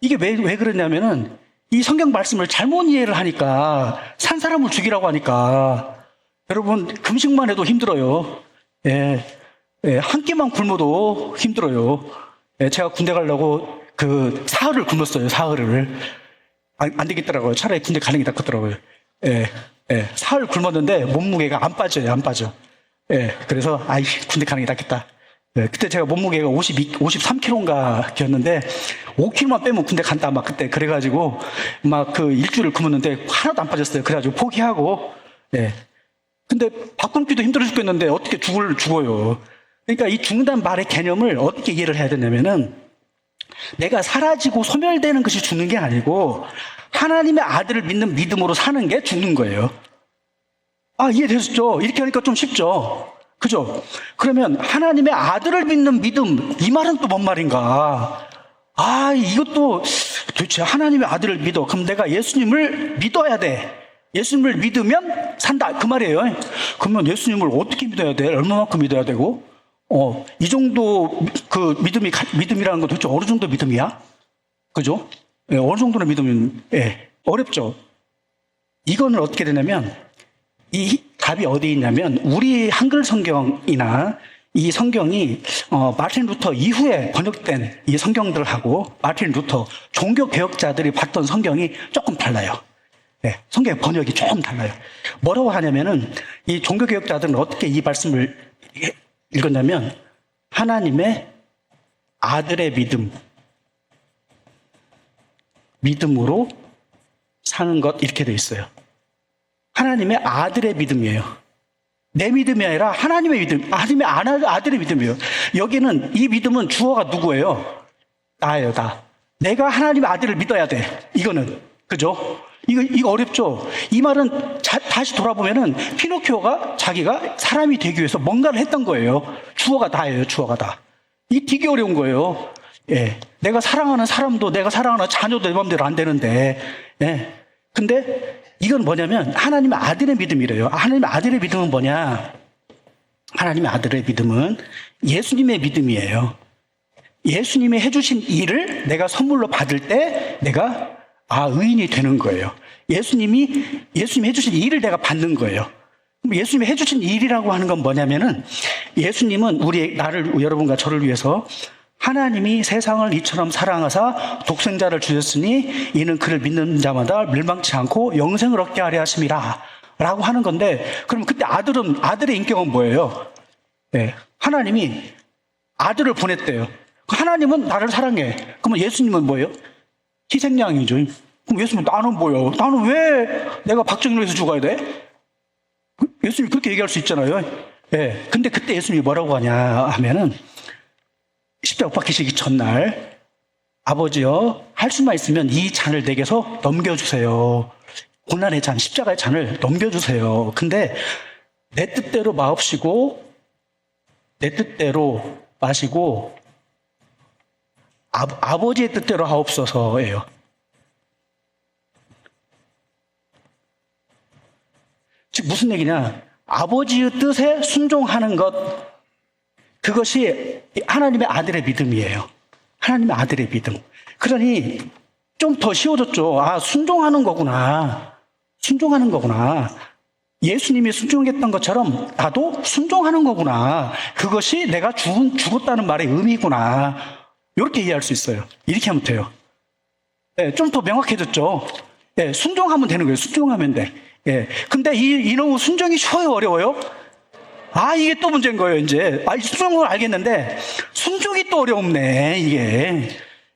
이게 왜 그러냐면은 이 성경 말씀을 잘못 이해를 하니까 산 사람을 죽이라고 하니까 여러분 금식만 해도 힘들어요. 예, 한 끼만 굶어도 힘들어요. 예, 제가 군대 가려고 그 사흘을 굶었어요. 사흘을. 안 되겠더라고요. 차라리 군대 가는 게 낫겠더라고요. 사흘 굶었는데 몸무게가 안 빠져요. 안 빠져. 그래서 군대 가는 게 낫겠다. 그때 제가 몸무게가 53kg인가 였는데 5kg만 빼면 군대 간다 막 그때 그래가지고 막 그 일주일을 굶었는데 하나도 안 빠졌어요. 그래가지고 포기하고 근데 밥 굶기도 힘들어 죽겠는데 어떻게 죽어요. 그러니까 이 죽는다는 말의 개념을 어떻게 이해를 해야 되냐면은 내가 사라지고 소멸되는 것이 죽는 게 아니고 하나님의 아들을 믿는 믿음으로 사는 게 죽는 거예요. 이해되셨죠? 이렇게 하니까 좀 쉽죠? 그죠? 그러면 하나님의 아들을 믿는 믿음, 이 말은 또 뭔 말인가? 이것도 도대체 하나님의 아들을 믿어. 그럼 내가 예수님을 믿어야 돼. 예수님을 믿으면 산다. 그 말이에요. 그러면 예수님을 어떻게 믿어야 돼? 얼마만큼 믿어야 되고? 이 정도 그 믿음이라는 건 도대체 어느 정도 믿음이야? 그죠? 어느 정도의 믿음은, 어렵죠? 이거는 어떻게 되냐면, 이 답이 어디 있냐면, 우리 한글 성경이나 이 성경이, 마틴 루터 이후에 번역된 이 성경들하고 마틴 루터 종교개혁자들이 봤던 성경이 조금 달라요. 성경 번역이 조금 달라요. 뭐라고 하냐면은, 이 종교개혁자들은 어떻게 이 말씀을 읽었냐면 하나님의 아들의 믿음으로 사는 것 이렇게 돼 있어요. 하나님의 아들의 믿음이에요. 내 믿음이 아니라 하나님의 믿음, 하나님의 아들의 믿음이에요. 여기는 이 믿음은 주어가 누구예요? 나예요, 나. 내가 하나님의 아들을 믿어야 돼. 이거는 그죠? 이거 어렵죠? 이 말은 다시 돌아보면은 피노키오가 자기가 사람이 되기 위해서 뭔가를 했던 거예요. 주어가 다예요, 주어가 다. 이게 되게 어려운 거예요. 내가 사랑하는 사람도 내가 사랑하는 자녀도 내 마음대로 안 되는데, 근데 이건 뭐냐면 하나님의 아들의 믿음이래요. 하나님의 아들의 믿음은 뭐냐? 하나님의 아들의 믿음은 예수님의 믿음이에요. 예수님이 해주신 일을 내가 선물로 받을 때 내가 의인이 되는 거예요. 예수님이 해주신 일을 내가 받는 거예요. 그럼 예수님이 해주신 일이라고 하는 건 뭐냐면은 예수님은 나를, 여러분과 저를 위해서 하나님이 세상을 이처럼 사랑하사 독생자를 주셨으니 이는 그를 믿는 자마다 멸망치 않고 영생을 얻게 하려 하심이라 라고 하는 건데, 그럼 그때 아들의 인격은 뭐예요? 하나님이 아들을 보냈대요. 하나님은 나를 사랑해. 그러면 예수님은 뭐예요? 희생양이죠. 그럼 예수님 나는 뭐예요? 나는 왜 내가 박정희를 위해서 죽어야 돼? 예수님이 그렇게 얘기할 수 있잖아요. 근데 그때 예수님이 뭐라고 하냐 하면은 십자가 못 박히시기 전날 아버지여 할 수만 있으면 이 잔을 내게서 넘겨주세요. 고난의 잔, 십자가의 잔을 넘겨주세요. 근데 내 뜻대로 마옵시고 내 뜻대로 마시고 아버지의 뜻대로 하옵소서예요. 즉 무슨 얘기냐? 아버지의 뜻에 순종하는 것, 그것이 하나님의 아들의 믿음이에요. 하나님의 아들의 믿음. 그러니 좀 더 쉬워졌죠. 순종하는 거구나. 순종하는 거구나. 예수님이 순종했던 것처럼 나도 순종하는 거구나. 그것이 내가 죽었다는 말의 의미구나. 이렇게 이해할 수 있어요. 이렇게 하면 돼요. 좀 더 명확해졌죠. 순종하면 되는 거예요. 순종하면 돼. 근데 이놈의 순종이 쉬워요, 어려워요? 이게 또 문제인 거예요, 이제. 순종을 알겠는데, 순종이 또 어렵네, 이게.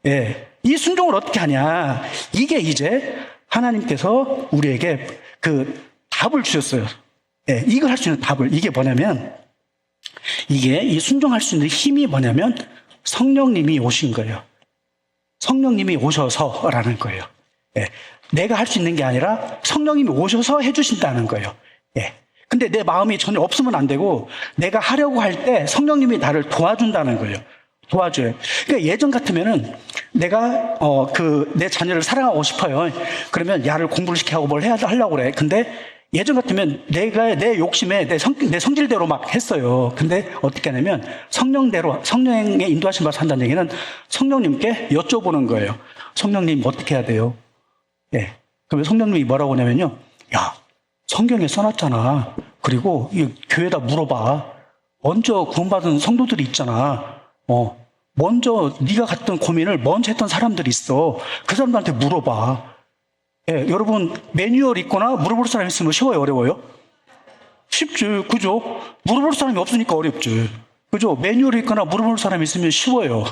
예. 이 순종을 어떻게 하냐. 이게 이제 하나님께서 우리에게 그 답을 주셨어요. 예. 이걸 할 수 있는 답을. 이게 뭐냐면, 이게 이 순종할 수 있는 힘이 뭐냐면, 성령님이 오신 거예요. 성령님이 오셔서라는 거예요. 예. 내가 할 수 있는 게 아니라 성령님이 오셔서 해주신다는 거예요. 예. 근데 내 마음이 전혀 없으면 안 되고 내가 하려고 할 때 성령님이 나를 도와준다는 거예요. 도와줘요. 그러니까 예전 같으면은 내가 내 자녀를 사랑하고 싶어요. 그러면 야를 공부를 시켜하고 뭘 하려고 그래. 근데 예전 같으면 내가 내 욕심에 내 성질대로 막 했어요. 근데 어떻게 하냐면 성령의 인도하신 바를 한다는 얘기는 성령님께 여쭤보는 거예요. 성령님 어떻게 해야 돼요? 예. 그러면 성령님이 뭐라고 하냐면요. 야, 성경에 써놨잖아. 그리고 이 교회에다 물어봐. 먼저 구원받은 성도들이 있잖아. 먼저 네가 갔던 고민을 먼저 했던 사람들이 있어. 그 사람들한테 물어봐. 예, 여러분 매뉴얼 있거나 물어볼 사람 있으면 쉬워요, 어려워요? 쉽지, 그죠? 물어볼 사람이 없으니까 어렵지, 그죠? 매뉴얼 있거나 물어볼 사람이 있으면 쉬워요.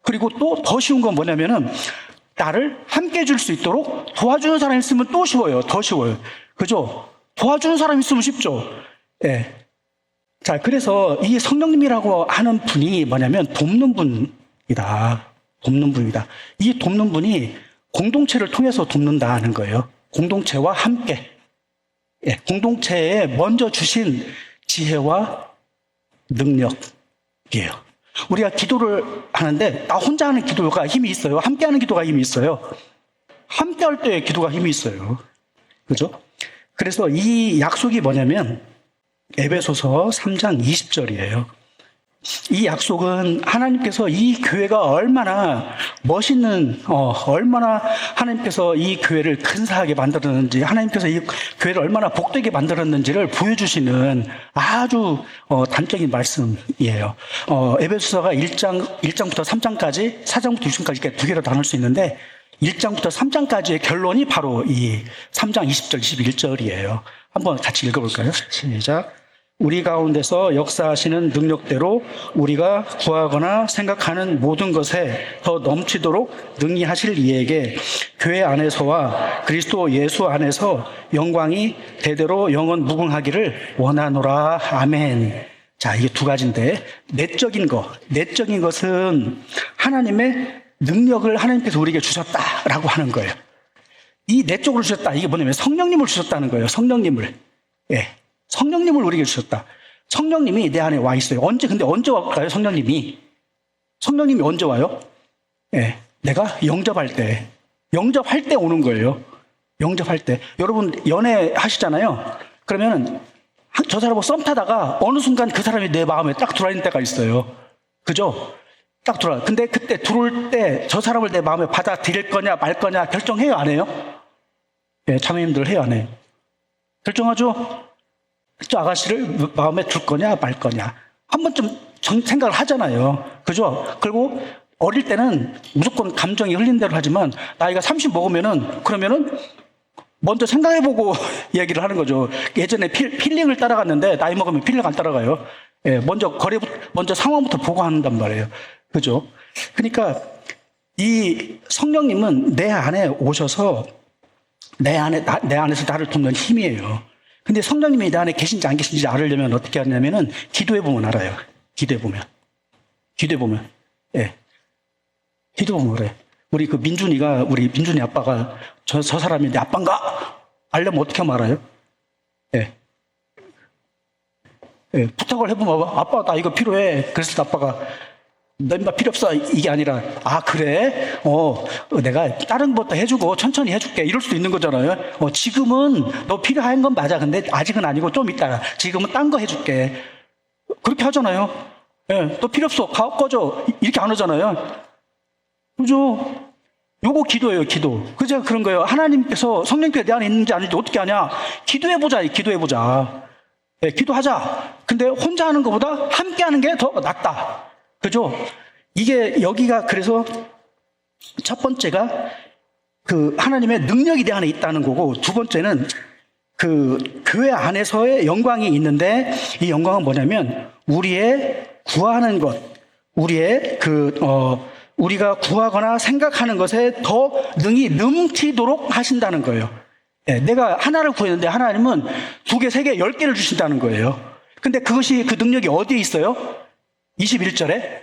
그리고 또 더 쉬운 건 뭐냐면은 나를 함께 해줄 수 있도록 도와주는 사람이 있으면 또 쉬워요, 더 쉬워요, 그죠? 도와주는 사람이 있으면 쉽죠. 예. 자, 그래서 이 성령님이라고 하는 분이 뭐냐면 돕는 분이다. 돕는 분이다. 이 돕는 분이 공동체를 통해서 돕는다는 거예요. 공동체와 함께. 예, 공동체에 먼저 주신 지혜와 능력이에요. 우리가 기도를 하는데 나 혼자 하는 기도가 힘이 있어요. 함께 하는 기도가 힘이 있어요. 함께 할 때 기도가 힘이 있어요. 그죠? 그래서 이 약속이 뭐냐면 에베소서 3장 20절이에요. 이 약속은 하나님께서 이 교회가 얼마나 멋있는, 얼마나 하나님께서 이 교회를 근사하게 만들었는지, 하나님께서 이 교회를 얼마나 복되게 만들었는지를 보여주시는 아주 단적인 말씀이에요. 에베소서가 1장부터 3장까지, 4장부터 6장까지 이렇게 두 개로 나눌 수 있는데 1장부터 3장까지의 결론이 바로 이 3장 20절, 21절이에요. 한번 같이 읽어볼까요? 시작. 우리 가운데서 역사하시는 능력대로 우리가 구하거나 생각하는 모든 것에 더 넘치도록 능히 하실 이에게 교회 안에서와 그리스도 예수 안에서 영광이 대대로 영원 무궁하기를 원하노라. 아멘. 자, 이게 두 가지인데 내적인 것은 하나님의 능력을 하나님께서 우리에게 주셨다라고 하는 거예요. 이 내적으로 주셨다. 이게 뭐냐면 성령님을 주셨다는 거예요. 성령님을. 예. 성령님을 우리에게 주셨다. 성령님이 내 안에 와 있어요. 근데 언제 와요, 성령님이? 성령님이 언제 와요? 예. 내가 영접할 때 오는 거예요. 영접할 때. 여러분, 연애 하시잖아요. 그러면 저 사람하고 썸 타다가 어느 순간 그 사람이 내 마음에 딱 들어있는 때가 있어요. 그죠? 딱 들어와. 근데 그때 들어올 때 저 사람을 내 마음에 받아들일 거냐 말 거냐 결정해요, 안 해요? 예, 자매님들 해요, 안 해요? 결정하죠? 저 아가씨를 마음에 둘 거냐 말 거냐 한 번쯤 생각을 하잖아요. 그죠? 그리고 어릴 때는 무조건 감정이 흘린 대로 하지만 나이가 30 먹으면은 그러면은 먼저 생각해보고 얘기를 하는 거죠. 예전에 필링을 따라갔는데 나이 먹으면 필링 안 따라가요. 예, 먼저 상황부터 보고 한단 말이에요. 그죠? 그러니까 이 성령님은 내 안에 오셔서 내 안에서 나를 돕는 힘이에요. 근데 성령님이 내 안에 계신지 안 계신지 알으려면 어떻게 하냐면은 기도해보면 알아요. 기도해보면. 예. 기도해보면 그래. 우리 민준이 아빠가 저 사람이 내 아빠인가? 알려면 어떻게 하면 알아요? 예. 예. 부탁을 해보면 아빠 나 이거 필요해. 그래서 아빠가 너 인마 필요 없어. 이게 아니라 그래? 내가 다른 것도 해주고 천천히 해줄게. 이럴 수도 있는 거잖아요. 지금은 너 필요한 건 맞아. 근데 아직은 아니고 좀 이따가. 지금은 딴 거 해줄게. 그렇게 하잖아요. 예, 너 필요 없어. 꺼져. 이렇게 안 하잖아요. 그죠? 요거 기도예요, 기도. 그죠? 그런 거예요. 하나님께서 성령께서 내 안에 있는지 아닌지 어떻게 아냐? 기도해보자. 예, 기도하자. 근데 혼자 하는 것보다 함께 하는 게 더 낫다. 그죠? 이게 여기가 그래서 첫 번째가 그 하나님의 능력이 내 안에 있다는 거고 두 번째는 그 교회 안에서의 영광이 있는데 이 영광은 뭐냐면 우리의 구하는 것, 우리의 우리가 구하거나 생각하는 것에 더 능히 넘치도록 하신다는 거예요. 예, 내가 하나를 구했는데 하나님은 2개, 3개, 10개를 주신다는 거예요. 근데 그것이 그 능력이 어디에 있어요? 21절에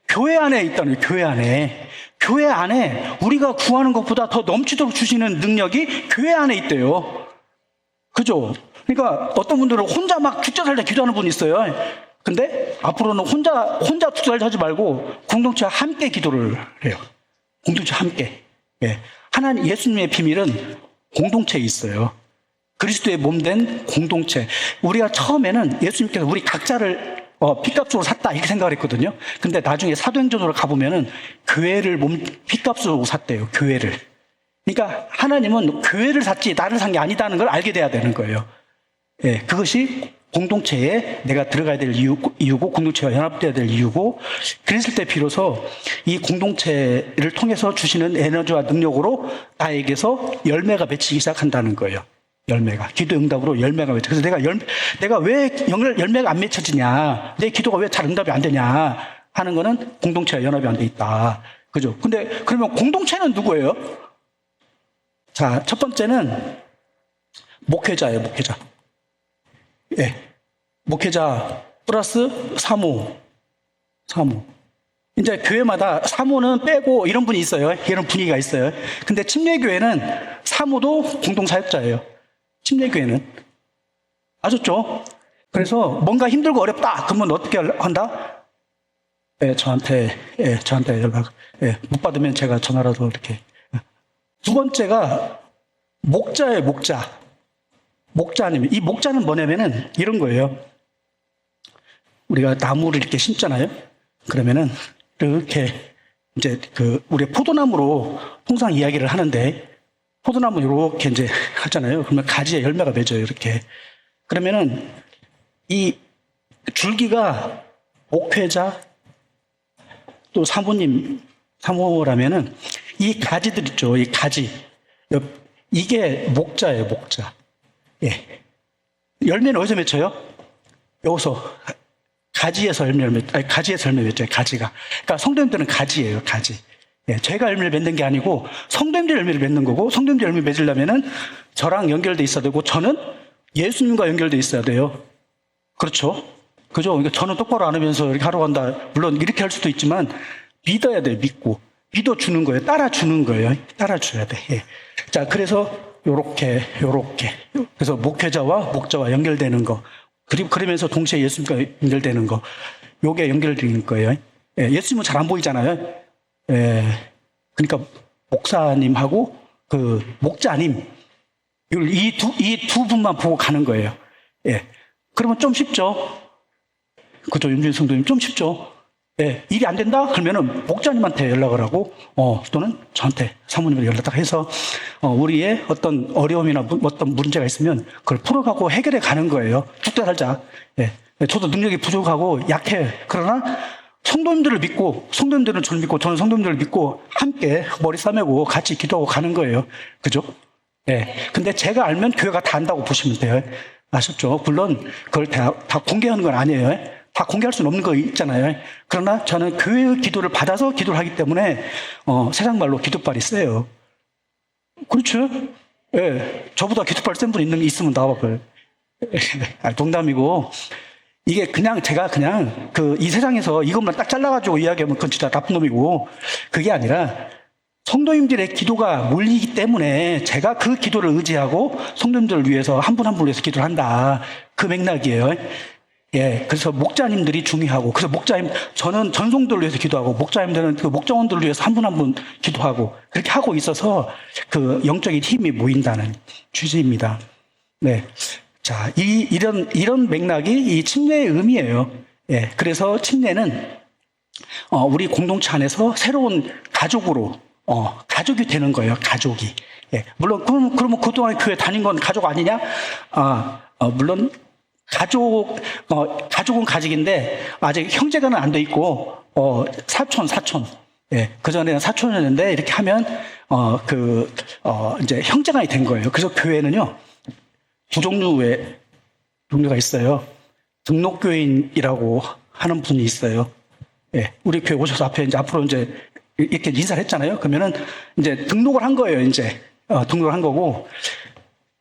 교회 안에 있다는 거예요. 교회 안에. 교회 안에 우리가 구하는 것보다 더 넘치도록 주시는 능력이 교회 안에 있대요. 그죠? 그러니까 어떤 분들은 혼자 막 죽자 살자 기도하는 분이 있어요. 근데 앞으로는 혼자 죽자 살자 하지 말고 공동체와 함께 기도를 해요. 공동체 함께. 예. 하나님 예수님의 비밀은 공동체에 있어요. 그리스도의 몸된 공동체. 우리가 처음에는 예수님께서 우리 각자를 핏값으로 샀다 이렇게 생각을 했거든요. 근데 나중에 사도행전으로 가보면은 교회를 핏값으로 샀대요. 교회를. 그러니까 하나님은 교회를 샀지 나를 산 게 아니다는 걸 알게 돼야 되는 거예요. 예, 그것이 공동체에 내가 들어가야 될 이유고 공동체와 연합돼야 될 이유고 그랬을 때 비로소 이 공동체를 통해서 주시는 에너지와 능력으로 나에게서 열매가 맺히기 시작한다는 거예요. 열매가. 기도 응답으로 열매가 맺혀. 그래서 내가 왜 열매가 안 맺혀지냐, 내 기도가 왜 잘 응답이 안 되냐 하는 거는 공동체와 연합이 안 돼 있다. 그죠? 근데 그러면 공동체는 누구예요? 자, 첫 번째는 목회자예요, 목회자. 예. 목회자 플러스 사모. 이제 교회마다 사모는 빼고 이런 분이 있어요. 이런 분위기가 있어요. 근데 침례교회는 사모도 공동사역자예요. 침례교회는. 아셨죠? 그래서 뭔가 힘들고 어렵다. 그러면 어떻게 한다? 예, 저한테 연락. 예, 못 받으면 제가 전화라도 이렇게. 두 번째가 목자예요, 목자. 목자님. 이 목자는 뭐냐면은 이런 거예요. 우리가 나무를 이렇게 심잖아요. 그러면은 이렇게 이제 우리 포도나무로 통상 이야기를 하는데 포도나무 이렇게 이제 하잖아요. 그러면 가지에 열매가 맺어요. 이렇게. 그러면은 이 줄기가 목회자 또 사모라면은 이 가지들 있죠. 이 가지. 이게 목자예요, 목자. 예. 열매는 어디서 맺혀요? 여기서. 가지에서 열매 맺혀요, 가지가. 그러니까 성도님들은 가지예요, 가지. 예, 제가 열매를 맺는 게 아니고 성도님들 열매를 맺는 거고 성도님들 열매 맺으려면은 저랑 연결돼 있어야 되고 저는 예수님과 연결돼 있어야 돼요. 그렇죠? 그죠? 그러니까 저는 똑바로 안 하면서 이렇게 하러 간다. 물론 이렇게 할 수도 있지만 믿어야 돼요, 믿고. 믿어주는 거예요. 따라주는 거예요. 따라줘야 돼. 예. 자, 그래서 요렇게. 그래서 목회자와 목자와 연결되는 거. 그리고 그러면서 동시에 예수님과 연결되는 거. 요게 연결되는 거예요. 예, 예수님은 잘 안 보이잖아요. 예. 그러니까 목사님하고 그 목자님. 이 두 분만 보고 가는 거예요. 예. 그러면 좀 쉽죠? 그죠? 윤준 성도님 좀 쉽죠? 예, 일이 안 된다? 그러면은 목자님한테 연락을 하고, 또는 저한테 사모님을 연락해서, 우리의 어떤 어려움이나 어떤 문제가 있으면 그걸 풀어가고 해결해 가는 거예요. 죽다 살자. 예. 저도 능력이 부족하고 약해. 그러나 성도님들을 믿고, 성도님들은 저를 믿고, 저는 성도님들을 믿고 함께 머리 싸매고 같이 기도하고 가는 거예요. 그죠? 예. 근데 제가 알면 교회가 다 안다고 보시면 돼요. 아셨죠? 물론 그걸 다 공개하는 건 아니에요. 다 공개할 수는 없는 거 있잖아요. 그러나 저는 교회의 기도를 받아서 기도를 하기 때문에 세상 말로 기도발이 세요. 그렇죠? 예, 저보다 기도발 센 분 있으면 나와봐요. 농담이고 이게 그냥 제가 그냥 이 세상에서 이것만 딱 잘라가지고 이야기하면 그건 진짜 나쁜 놈이고 그게 아니라 성도님들의 기도가 몰리기 때문에 제가 그 기도를 의지하고 성도님들을 위해서 한 분 한 분을 위해서 기도를 한다. 그 맥락이에요. 예, 그래서 목자님들이 중요하고, 그래서 저는 전송들을 위해서 기도하고, 목자님들은 그 목자원들을 위해서 한 분 한 분 기도하고, 그렇게 하고 있어서 그 영적인 힘이 모인다는 취지입니다. 네. 자, 이런 맥락이 이 침례의 의미예요. 예, 그래서 침례는, 우리 공동체 안에서 새로운 가족으로, 가족이 되는 거예요, 가족이. 예, 물론, 그러면 그동안 교회 다닌 건 가족 아니냐? 물론, 가족은 가족인데, 아직 형제가는 안 돼 있고, 사촌. 예, 그전에는 사촌이었는데, 이렇게 하면, 이제 형제가 된 거예요. 그래서 교회는요, 두 종류가 있어요. 등록교인이라고 하는 분이 있어요. 예, 우리 교회 오셔서 앞으로 이제 이렇게 인사를 했잖아요. 그러면은 이제 등록을 한 거예요. 이제 등록을 한 거고,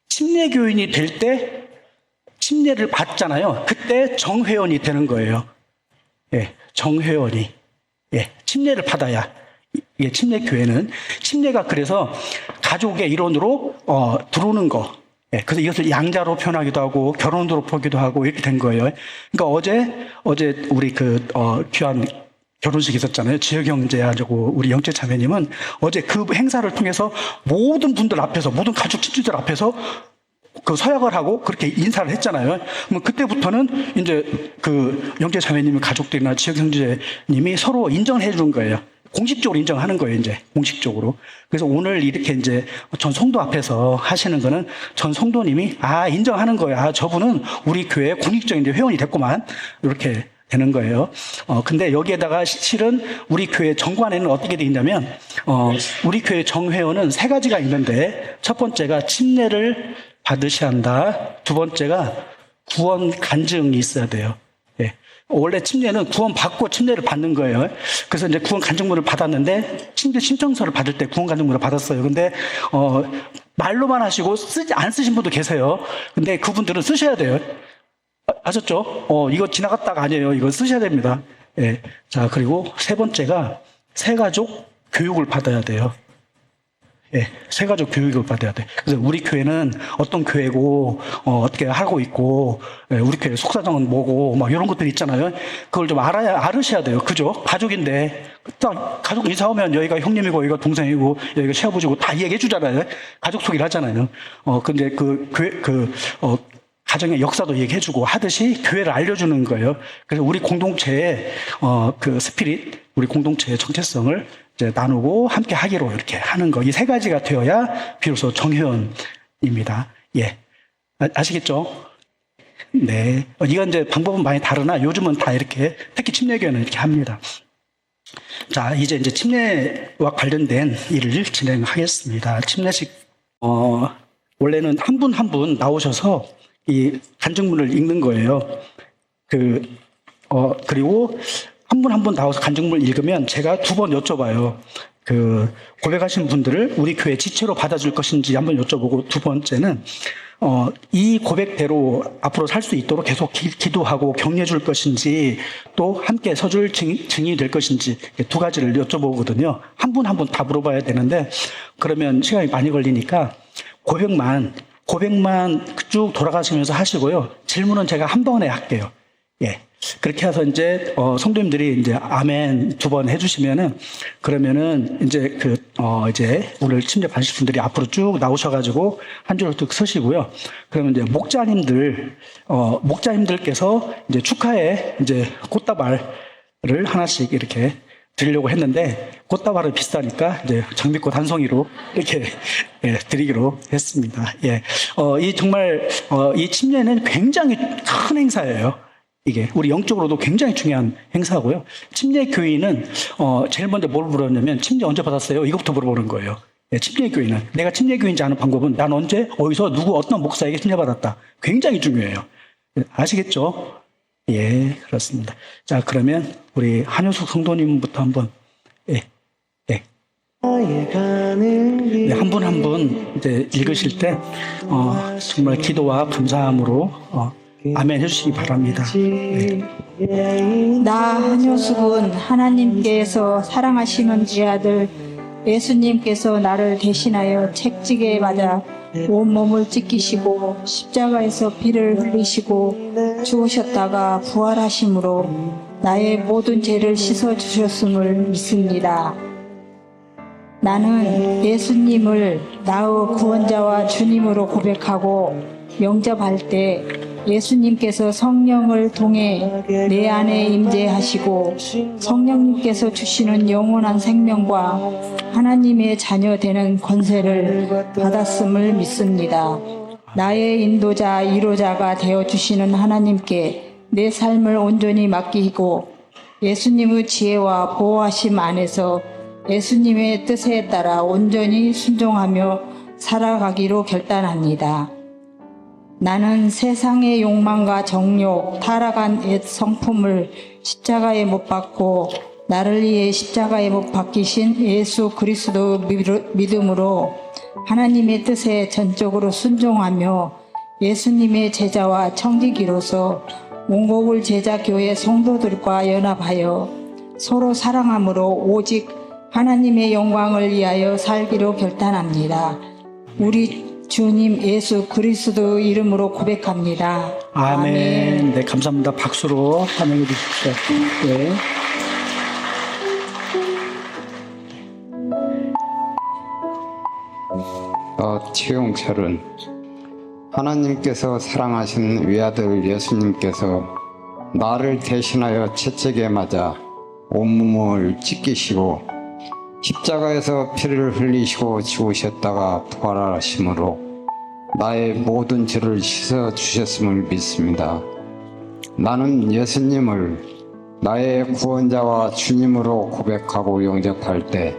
침례교인이 될 때 침례를 받잖아요. 그때 정회원이 되는 거예요. 예, 정회원이. 예, 침례를 받아야. 예, 침례교회는 침례가 그래서 가족의 일원으로 들어오는 거. 예, 그래서 이것을 양자로 표현하기도 하고 결혼으로 보기도 하고 이렇게 된 거예요. 그러니까 어제 우리 귀한 결혼식 있었잖아요. 지역 형제하고 우리 영재 자매님은 어제 그 행사를 통해서 모든 분들 앞에서, 모든 가족 친구들 앞에서 그 서약을 하고 그렇게 인사를 했잖아요. 그럼 그때부터는 이제 그 영재 자매님의 가족들이나 지역 형제님이 서로 인정을 해주는 거예요. 공식적으로 인정하는 거예요, 이제. 공식적으로. 그래서 오늘 이렇게 이제 전 성도 앞에서 하시는 거는 전 성도님이 인정하는 거예요. 저분은 우리 교회 공식적인 이제 회원이 됐구만. 이렇게 되는 거예요. 근데 여기에다가 실은 우리 교회 정관에는 어떻게 돼 있냐면, 우리 교회 정회원은 세 가지가 있는데, 첫 번째가 침례를 받으셔야 한다. 두 번째가 구원 간증이 있어야 돼요. 예. 원래 침례는 구원 받고 침례를 받는 거예요. 그래서 이제 구원 간증문을 받았는데, 침례 신청서를 받을 때 구원 간증문을 받았어요. 근데, 말로만 하시고 안 쓰신 분도 계세요. 근데 그분들은 쓰셔야 돼요. 아셨죠? 이거 지나갔다가 아니에요. 이거 쓰셔야 됩니다. 예. 자, 그리고 세 번째가 새가족 교육을 받아야 돼요. 예, 새가족 교육을 받아야 돼. 그래서 우리 교회는 어떤 교회고, 어떻게 하고 있고, 예, 우리 교회 속사정은 뭐고, 막 이런 것들 있잖아요. 그걸 좀 알으셔야 돼요. 그죠? 가족인데, 딱 가족 인사 오면 여기가 형님이고, 여기가 동생이고, 여기가 시아버지고 다 얘기해 주잖아요. 가족 소개를 하잖아요. 근데 가정의 역사도 얘기해주고 하듯이 교회를 알려주는 거예요. 그래서 우리 공동체의 그 스피릿, 우리 공동체의 정체성을 이제 나누고 함께 하기로 이렇게 하는 거. 이 세 가지가 되어야 비로소 정회원입니다. 예. 아시겠죠? 네. 이건 이제 방법은 많이 다르나 요즘은 다 이렇게, 특히 침례교회는 이렇게 합니다. 자, 이제 침례와 관련된 일을 진행하겠습니다. 침례식, 원래는 한 분 한 분 나오셔서 이 간증문을 읽는 거예요. 그리고 한 분 한 분 나와서 간증문을 읽으면 제가 두 번 여쭤봐요. 고백하신 분들을 우리 교회 지체로 받아줄 것인지 한번 여쭤보고, 두 번째는, 이 고백대로 앞으로 살 수 있도록 계속 기도하고 격려해 줄 것인지, 또 함께 서줄 증인이 될 것인지, 두 가지를 여쭤보거든요. 한 분 한 분 다 물어봐야 되는데, 그러면 시간이 많이 걸리니까 고백만 쭉 돌아가시면서 하시고요. 질문은 제가 한 번에 할게요. 예. 그렇게 해서 이제, 성도님들이 이제 아멘 두 번 해주시면은, 그러면은 이제 이제 오늘 침례 받으실 분들이 앞으로 쭉 나오셔가지고 한 줄로 쭉 서시고요. 그러면 이제 목자님들께서 이제 축하해 이제 꽃다발을 하나씩 이렇게 드리려고 했는데, 꽃다발은 비싸니까 이제 장미꽃 한 송이로 이렇게 드리기로 했습니다. 예. 이 침례는 굉장히 큰 행사예요. 이게 우리 영적으로도 굉장히 중요한 행사고요. 침례 교인은 제일 먼저 뭘 물었냐면, 침례 언제 받았어요? 이것부터 물어보는 거예요. 예, 침례 교인은 내가 침례 교인지 아는 방법은 난 언제 어디서 어떤 목사에게 침례 받았다. 굉장히 중요해요. 아시겠죠? 예, 그렇습니다. 자, 그러면 우리 한효숙 성도님부터 한번 네, 한 분 한 분 이제 읽으실 때 정말 기도와 감사함으로 아멘 해주시기 바랍니다. 네. 나 한효숙은 하나님께서 사랑하시는 제 아들 예수님께서 나를 대신하여 책찍에 맞아 온몸을 찢기시고 십자가에서 피를 흘리시고 죽으셨다가 부활하심으로 나의 모든 죄를 씻어주셨음을 믿습니다. 나는 예수님을 나의 구원자와 주님으로 고백하고 영접할 때 예수님께서 성령을 통해 내 안에 임재하시고 성령님께서 주시는 영원한 생명과 하나님의 자녀 되는 권세를 받았음을 믿습니다. 나의 인도자, 위로자가 되어주시는 하나님께 내 삶을 온전히 맡기고 예수님의 지혜와 보호하심 안에서 예수님의 뜻에 따라 온전히 순종하며 살아가기로 결단합니다. 나는 세상의 욕망과 정욕, 타락한 옛 성품을 십자가에 못 박고 나를 위해 십자가에 못 박히신 예수 그리스도 믿음으로 하나님의 뜻에 전적으로 순종하며 예수님의 제자와 청지기로서 온곡을 제자교회 성도들과 연합하여 서로 사랑함으로 오직 하나님의 영광을 위하여 살기로 결단합니다. 우리 주님 예수 그리스도 이름으로 고백합니다. 아멘. 네, 감사합니다. 박수로 환영해 주십시오. 네. 최용철은 하나님께서 사랑하신 외아들 예수님께서 나를 대신하여 채찍에 맞아 온몸을 찢기시고 십자가에서 피를 흘리시고 죽으셨다가 부활하심으로 나의 모든 죄를 씻어 주셨음을 믿습니다. 나는 예수님을 나의 구원자와 주님으로 고백하고 영접할 때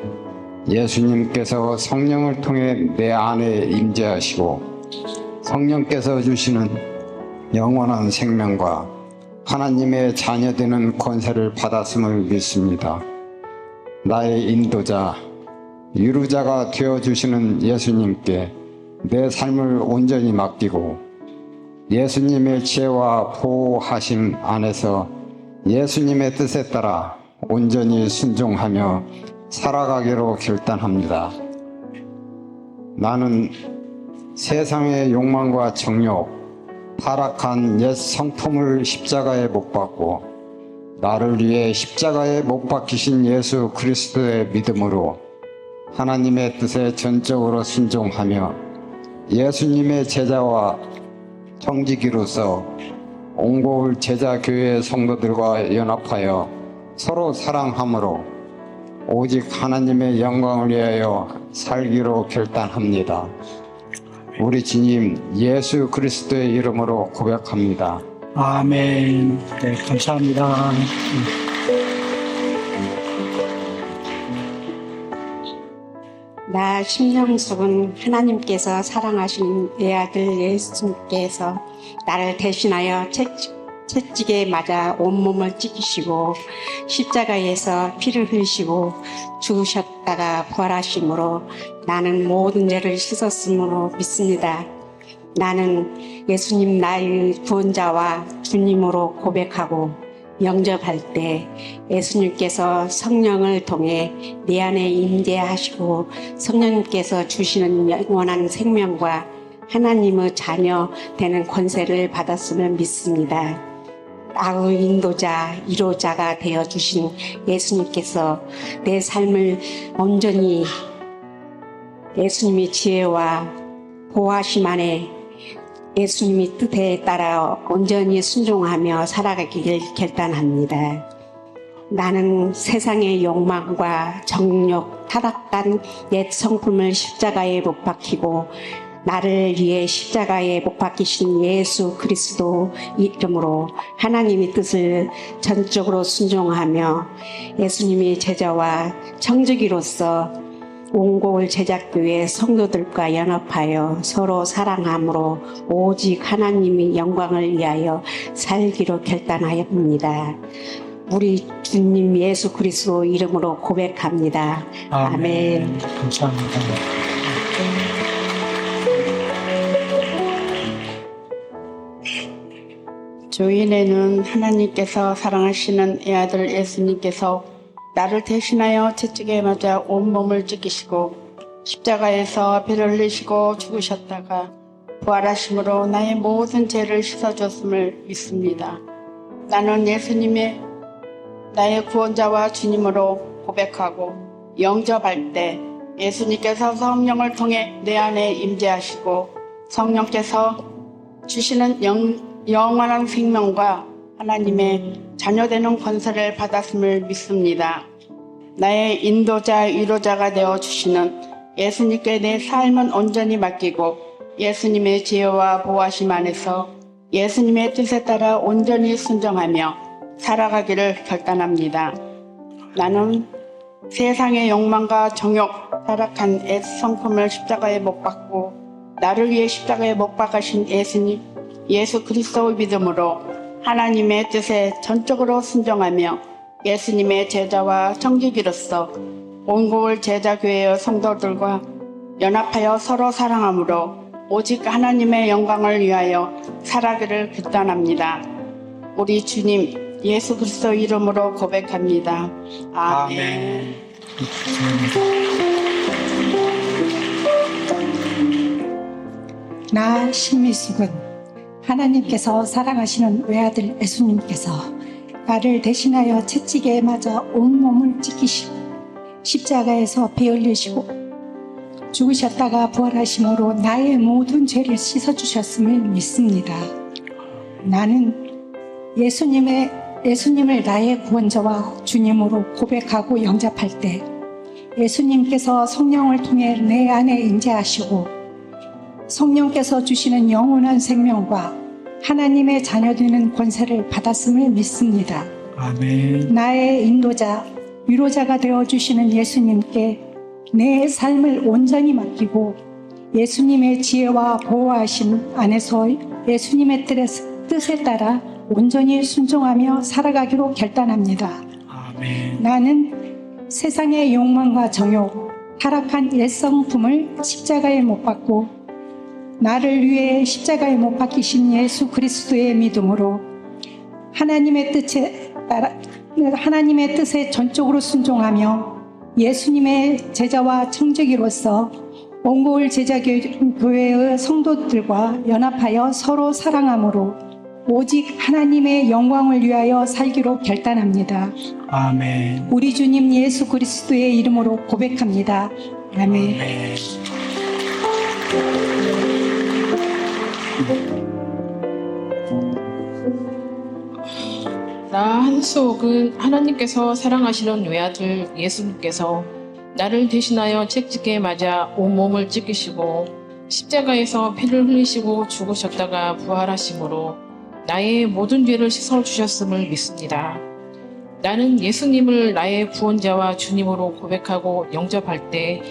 예수님께서 성령을 통해 내 안에 임재하시고 성령께서 주시는 영원한 생명과 하나님의 자녀되는 권세를 받았음을 믿습니다. 나의 인도자, 위로자가 되어주시는 예수님께 내 삶을 온전히 맡기고 예수님의 지혜와 보호하심 안에서 예수님의 뜻에 따라 온전히 순종하며 살아가기로 결단합니다. 나는 세상의 욕망과 정욕, 타락한 옛 성품을 십자가에 못 박고 나를 위해 십자가에 못 박히신 예수 그리스도의 믿음으로 하나님의 뜻에 전적으로 순종하며 예수님의 제자와 청지기로서 온고울 제자교회 성도들과 연합하여 서로 사랑함으로 오직 하나님의 영광을 위하여 살기로 결단합니다. 우리 주님 예수 그리스도의 이름으로 고백합니다. 아멘. 네, 감사합니다. 나 심영숙은 하나님께서 사랑하시는 내 아들 예수님께서 나를 대신하여 채찍에 맞아 온몸을 찢기시고 십자가에서 피를 흘리시고 죽으셨다가 부활하심으로 나는 모든 죄를 씻었음으로 믿습니다. 나는 예수님 나의 구원자와 주님으로 고백하고 영접할 때 예수님께서 성령을 통해 내 안에 임재하시고 성령님께서 주시는 영원한 생명과 하나님의 자녀 되는 권세를 받았음을 믿습니다. 나의 인도자, 위로자가 되어주신 예수님께서 내 삶을 온전히 예수님의 지혜와 보호하심 안에 예수님의 뜻에 따라 온전히 순종하며 살아가기를 결단합니다. 나는 세상의 욕망과 정욕, 타락한 옛 성품을 십자가에 못 박히고 나를 위해 십자가에 못 박히신 예수 그리스도 이름으로 하나님의 뜻을 전적으로 순종하며 예수님의 제자와 청지기로서 온고울 제자교회 성도들과 연합하여 서로 사랑함으로 오직 하나님의 영광을 위하여 살기로 결단하였습니다. 우리 주님 예수 그리스도 이름으로 고백합니다. 아멘. 감사합니다. 주일에는 하나님께서 사랑하시는 애아들 예수님께서 나를 대신하여 채찍에 맞아 온몸을 찢기시고 십자가에서 피를 흘리시고 죽으셨다가 부활하심으로 나의 모든 죄를 씻어줬음을 믿습니다. 나는 예수님의 나의 구원자와 주님으로 고백하고 영접할 때 예수님께서 성령을 통해 내 안에 임재하시고 성령께서 주시는 영원한 생명과 하나님의 자녀되는 권세를 받았음을 믿습니다. 나의 인도자, 위로자가 되어주시는 예수님께 내 삶은 온전히 맡기고 예수님의 지혜와 보호하심 안에서 예수님의 뜻에 따라 온전히 순종하며 살아가기를 결단합니다. 나는 세상의 욕망과 정욕, 타락한 옛 성품을 십자가에 못 박고 나를 위해 십자가에 못 박으신 예수님, 예수 그리스도의 믿음으로 하나님의 뜻에 전적으로 순종하며 예수님의 제자와 청지기로서 온고을 제자교회의 성도들과 연합하여 서로 사랑함으로 오직 하나님의 영광을 위하여 살아기를 결단합니다. 우리 주님 예수 그리스도 이름으로 고백합니다. 아멘. 나 신미숙은 하나님께서 사랑하시는 외아들 예수님께서 나를 대신하여 채찍에 맞아 온몸을 찢기시고 십자가에서 피 흘리시고 죽으셨다가 부활하심으로 나의 모든 죄를 씻어주셨음을 믿습니다. 나는 예수님을 나의 구원자와 주님으로 고백하고 영접할 때 예수님께서 성령을 통해 내 안에 임재하시고 성령께서 주시는 영원한 생명과 하나님의 자녀되는 권세를 받았음을 믿습니다. 아멘. 나의 인도자, 위로자가 되어주시는 예수님께 내 삶을 온전히 맡기고 예수님의 지혜와 보호하심 안에서 예수님의 뜻에 따라 온전히 순종하며 살아가기로 결단합니다. 아멘. 나는 세상의 욕망과 정욕, 타락한 옛 성품을 십자가에 못 박고 나를 위해 십자가에 못 박히신 예수 그리스도의 믿음으로 하나님의 뜻에 전적으로 순종하며 예수님의 제자와 청지기로서 온고을 제자교회의 성도들과 연합하여 서로 사랑함으로 오직 하나님의 영광을 위하여 살기로 결단합니다. 아멘. 우리 주님 예수 그리스도의 이름으로 고백합니다. 아멘. 아멘. 나 한수옥은 하나님께서 사랑하시는 외아들 예수님께서 나를 대신하여 채찍에 맞아 온몸을 찢기시고 십자가에서 피를 흘리시고 죽으셨다가 부활하심으로 나의 모든 죄를 씻어주셨음을 믿습니다. 나는 예수님을 나의 구원자와 주님으로 고백하고 영접할 때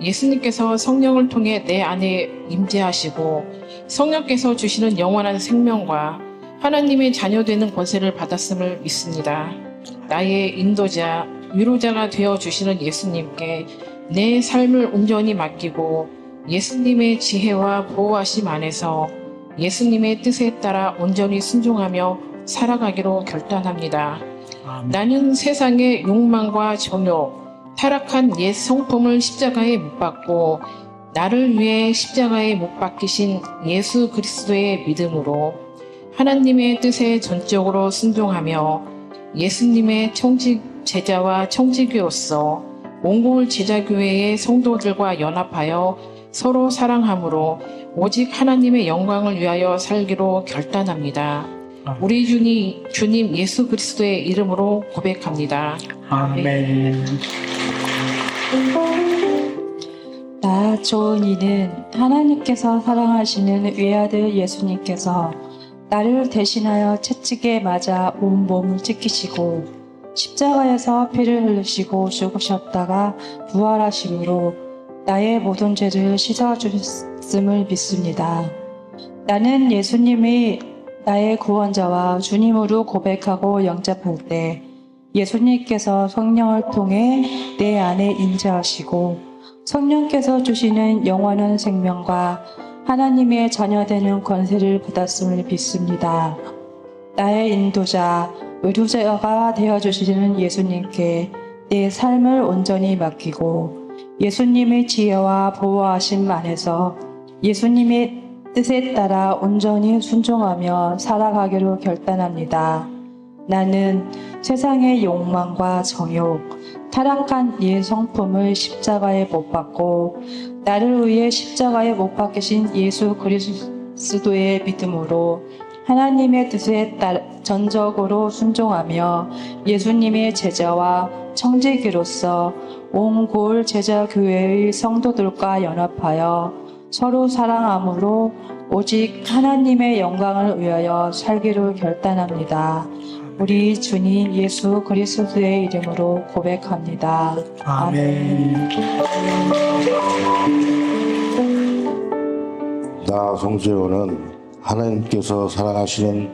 예수님께서 성령을 통해 내 안에 임재하시고 성령께서 주시는 영원한 생명과 하나님의 자녀되는 권세를 받았음을 믿습니다. 나의 인도자, 위로자가 되어주시는 예수님께 내 삶을 온전히 맡기고 예수님의 지혜와 보호하심 안에서 예수님의 뜻에 따라 온전히 순종하며 살아가기로 결단합니다. 나는 세상의 욕망과 정욕, 타락한 옛 성품을 십자가에 못 박고 나를 위해 십자가에 못 박히신 예수 그리스도의 믿음으로 하나님의 뜻에 전적으로 순종하며 예수님의 제자와 청지기로서 온고을 제자교회의 성도들과 연합하여 서로 사랑함으로 오직 하나님의 영광을 위하여 살기로 결단합니다. 우리 주님 예수 그리스도의 이름으로 고백합니다. 아멘. 나 조은이는 하나님께서 사랑하시는 외아들 예수님께서 나를 대신하여 채찍에 맞아 온몸을 찢기시고 십자가에서 피를 흘리시고 죽으셨다가 부활하심으로 나의 모든 죄를 씻어주셨음을 믿습니다. 나는 예수님이 나의 구원자와 주님으로 고백하고 영접할 때 예수님께서 성령을 통해 내 안에 임재하시고 성령께서 주시는 영원한 생명과 하나님의 자녀되는 권세를 받았음을 믿습니다. 나의 인도자, 의료자가 되어주시는 예수님께 내 삶을 온전히 맡기고 예수님의 지혜와 보호하심 안에서 예수님의 뜻에 따라 온전히 순종하며 살아가기로 결단합니다. 나는 세상의 욕망과 정욕, 타락한 옛 성품을 십자가에 못 박고 나를 위해 십자가에 못 박히신 예수 그리스도의 믿음으로 하나님의 뜻에 따라 전적으로 순종하며 예수님의 제자와 청지기로서 온고을 제자교회의 성도들과 연합하여 서로 사랑함으로 오직 하나님의 영광을 위하여 살기로 결단합니다. 우리 주님 예수 그리스도의 이름으로 고백합니다. 아멘. 나 송재호는 하나님께서 사랑하시는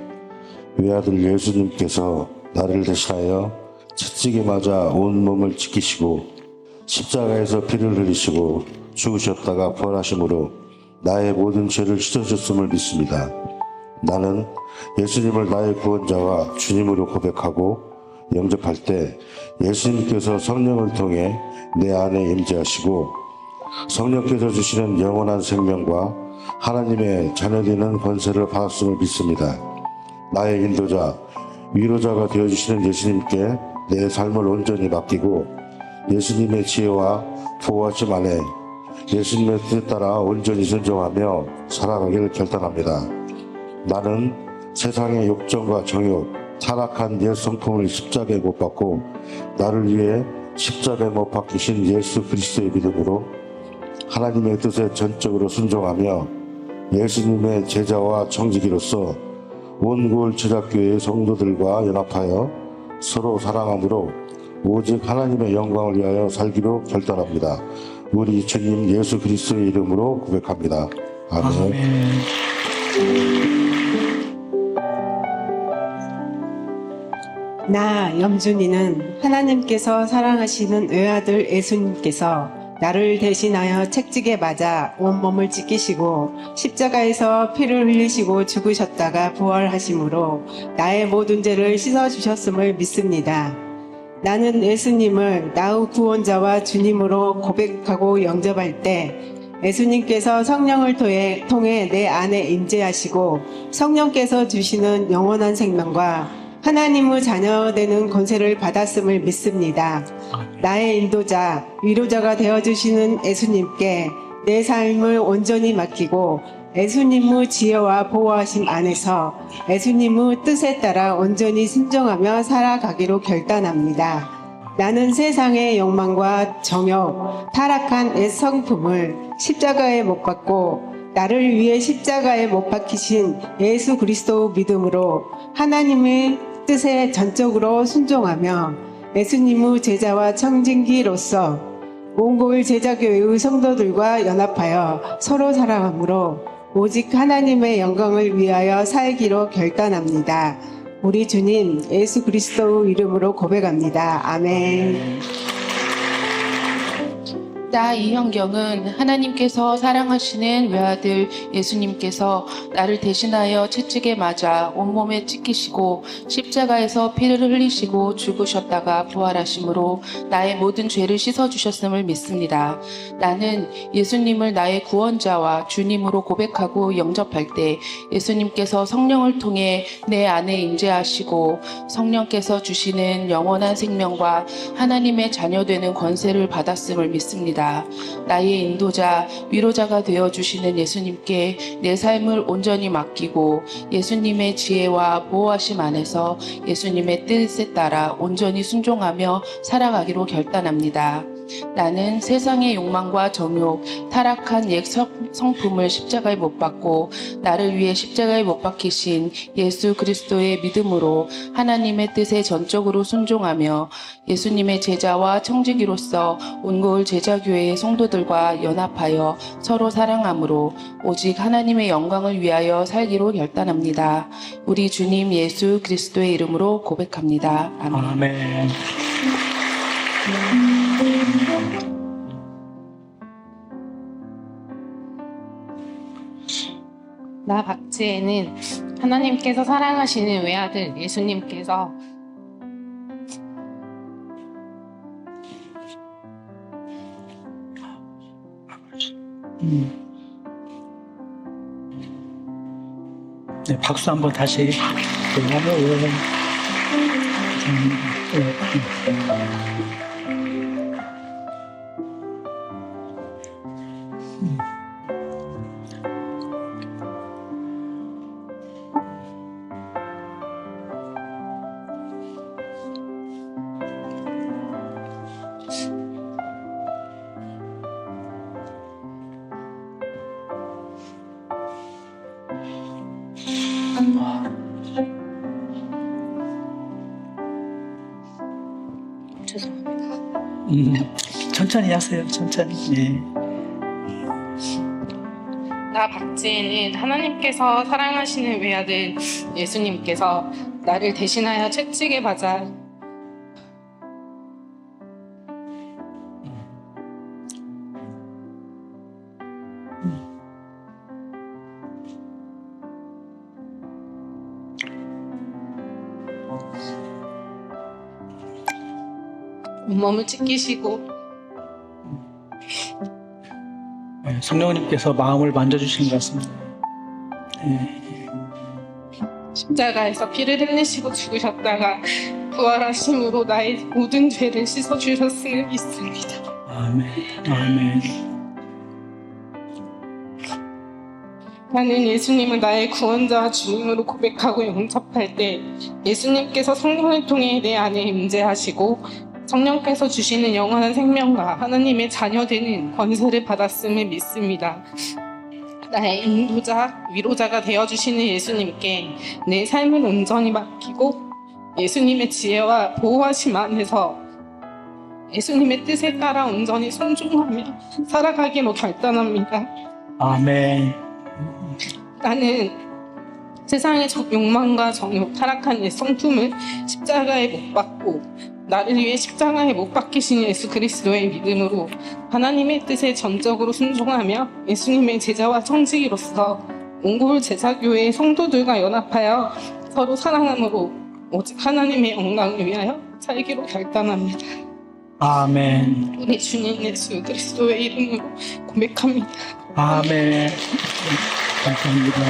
외아들 예수님께서 나를 대신하여 채찍에 맞아 온몸을 찢기시고 십자가에서 피를 흘리시고 죽으셨다가 부활하심으로 나의 모든 죄를 씻어주셨음을 믿습니다. 나는 예수님을 나의 구원자와 주님으로 고백하고 영접할 때 예수님께서 성령을 통해 내 안에 임재하시고 성령께서 주시는 영원한 생명과 하나님의 자녀되는 권세를 받았음을 믿습니다. 나의 인도자, 위로자가 되어주시는 예수님께 내 삶을 온전히 맡기고 예수님의 지혜와 보호하심 안에 예수님의 뜻에 따라 온전히 순종하며 살아가기를 결단합니다. 나는 세상의 욕정과 정욕, 타락한 옛 성품을 십자가에 못 박고 나를 위해 십자가에 못 박히신 예수 그리스도의 믿음으로 하나님의 뜻에 전적으로 순종하며 예수님의 제자와 청지기로서 온골 제작교회의 성도들과 연합하여 서로 사랑함으로 오직 하나님의 영광을 위하여 살기로 결단합니다. 우리 주님 예수 그리스도의 이름으로 고백합니다. 아멘. 나 염준이는 하나님께서 사랑하시는 외아들 예수님께서 나를 대신하여 채찍에 맞아 온몸을 찢기시고 십자가에서 피를 흘리시고 죽으셨다가 부활하심으로 나의 모든 죄를 씻어주셨음을 믿습니다. 나는 예수님을 나의 구원자와 주님으로 고백하고 영접할 때 예수님께서 성령을 통해 내 안에 임재하시고 성령께서 주시는 영원한 생명과 하나님의 자녀 되는 권세를 받았음을 믿습니다. 나의 인도자, 위로자가 되어주시는 예수님께 내 삶을 온전히 맡기고 예수님의 지혜와 보호하심 안에서 예수님의 뜻에 따라 온전히 순종하며 살아가기로 결단합니다. 나는 세상의 욕망과 정욕, 타락한 옛 성품을 십자가에 못 박고 나를 위해 십자가에 못 박히신 예수 그리스도 믿음으로 하나님의 뜻에 전적으로 순종하며 예수님의 제자와 청진기로서 몽골 제자교회의 성도들과 연합하여 서로 사랑함으로 오직 하나님의 영광을 위하여 살기로 결단합니다. 우리 주님 예수 그리스도의 이름으로 고백합니다. 아멘. 나 이현경은 하나님께서 사랑하시는 외아들 예수님께서 나를 대신하여 채찍에 맞아 온몸에 찢기시고 십자가에서 피를 흘리시고 죽으셨다가 부활하심으로 나의 모든 죄를 씻어주셨음을 믿습니다. 나는 예수님을 나의 구원자와 주님으로 고백하고 영접할 때 예수님께서 성령을 통해 내 안에 임재하시고 성령께서 주시는 영원한 생명과 하나님의 자녀 되는 권세를 받았음을 믿습니다. 나의 인도자, 위로자가 되어주시는 예수님께 내 삶을 온전히 맡기고 예수님의 지혜와 보호하심 안에서 예수님의 뜻에 따라 온전히 순종하며 살아가기로 결단합니다. 나는 세상의 욕망과 정욕, 타락한 옛 성품을 십자가에 못 박고 나를 위해 십자가에 못 박히신 예수 그리스도의 믿음으로 하나님의 뜻에 전적으로 순종하며 예수님의 제자와 청지기로서 온골 제자교회의 성도들과 연합하여 서로 사랑함으로 오직 하나님의 영광을 위하여 살기로 결단합니다. 우리 주님 예수 그리스도의 이름으로 고백합니다. 아멘. 아멘. 나 박지혜는 하나님께서 사랑하시는 외아들 예수님께서 네, 박수 한번 다시. 죄송합니다. 천천히 하세요. 천천히. 예. 나 박지혜는 하나님께서 사랑하시는 외아들 예수님께서 나를 대신하여 채찍에 맞아 온몸을 찢기시고 네, 성령님께서 마음을 만져주시는 것 같습니다. 네. 십자가에서 피를 흘리시고 죽으셨다가 부활하심으로 나의 모든 죄를 씻어주셨음을 믿습니다. 아멘. 아멘. 나는 예수님을 나의 구원자와 주님으로 고백하고 영접할 때 예수님께서 성령을 통해 내 안에 임재하시고 성령께서 주시는 영원한 생명과 하나님의 자녀되는 권세를 받았음을 믿습니다. 나의 인도자, 위로자가 되어주시는 예수님께 내 삶을 온전히 맡기고 예수님의 지혜와 보호하심 안에서 예수님의 뜻에 따라 온전히 순종하며 살아가기로 결단합니다. 아멘. 나는 세상의 욕망과 정욕, 타락한 옛 성품을 십자가에 못 박고 나를 위해 십자가에 못 박히신 예수 그리스도의 믿음으로 하나님의 뜻에 전적으로 순종하며 예수님의 제자와 청지기로서 옹골 제자교회의 성도들과 연합하여 서로 사랑함으로 오직 하나님의 영광을 위하여 살기로 결단합니다. 아멘. 우리 주님 예수 그리스도의 이름으로 고백합니다. 아멘. 감사합니다.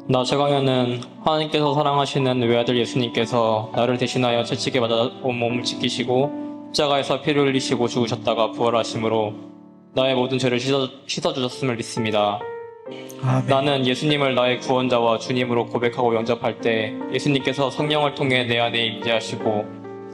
나 최강현은 하나님께서 사랑하시는 외아들 예수님께서 나를 대신하여 채찍에 맞아 온몸을 찢기시고 십자가에서 피를 흘리시고 죽으셨다가 부활하심으로 나의 모든 죄를 씻어주셨음을 믿습니다. 아멘. 나는 예수님을 나의 구원자와 주님으로 고백하고 영접할 때 예수님께서 성령을 통해 내 안에 임재하시고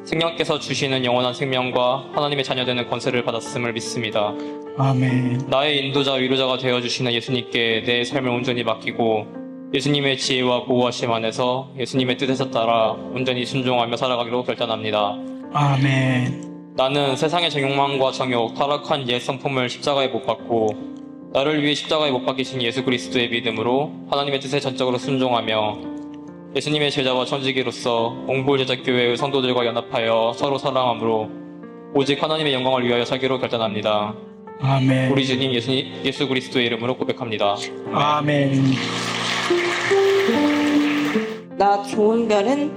성령께서 주시는 영원한 생명과 하나님의 자녀되는 권세를 받았음을 믿습니다. 아멘. 나의 인도자 위로자가 되어주시는 예수님께 내 삶을 온전히 맡기고 예수님의 지혜와 보호하심 안에서 예수님의 뜻에 따라 온전히 순종하며 살아가기로 결단합니다. 아멘. 나는 세상의 정욕망과 정욕, 타락한 옛 성품을 십자가에 못 박고 나를 위해 십자가에 못 박히신 예수 그리스도의 믿음으로 하나님의 뜻에 전적으로 순종하며 예수님의 제자와 천지기로서 옹골 제자교회의 성도들과 연합하여 서로 사랑함으로 오직 하나님의 영광을 위하여 살기로 결단합니다. 아멘. 우리 주님 예수 그리스도의 이름으로 고백합니다. 아멘. 나 조은별은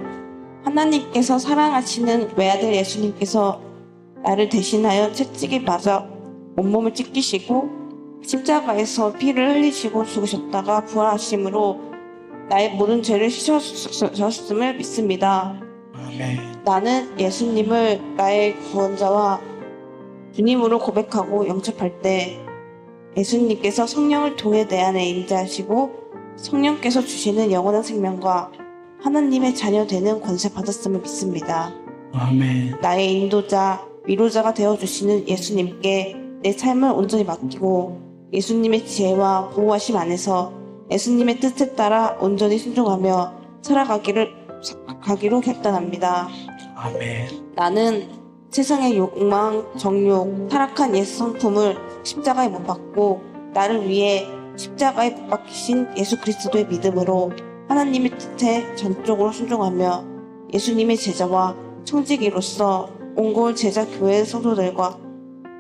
하나님께서 사랑하시는 외아들 예수님께서 나를 대신하여 채찍에 맞아 온몸을 찢기시고 십자가에서 피를 흘리시고 죽으셨다가 부활하심으로 나의 모든 죄를 씻어주셨음을 믿습니다. 아멘. 나는 예수님을 나의 구원자와 주님으로 고백하고 영접할 때 예수님께서 성령을 통해 내 안에 임재하시고 성령께서 주시는 영원한 생명과 하나님의 자녀 되는 권세 받았음을 믿습니다. 아멘. 나의 인도자, 위로자가 되어주시는 예수님께 내 삶을 온전히 맡기고 예수님의 지혜와 보호하심 안에서 예수님의 뜻에 따라 온전히 순종하며 살아가기로 결단합니다. 아멘. 나는 세상의 욕망, 정욕, 타락한 옛 성품을 십자가에 못 박고 나를 위해 십자가에 못 박히신 예수 그리스도의 믿음으로 하나님의 뜻에 전적으로 순종하며 예수님의 제자와 청지기로서 옹골 제자 교회 성도들과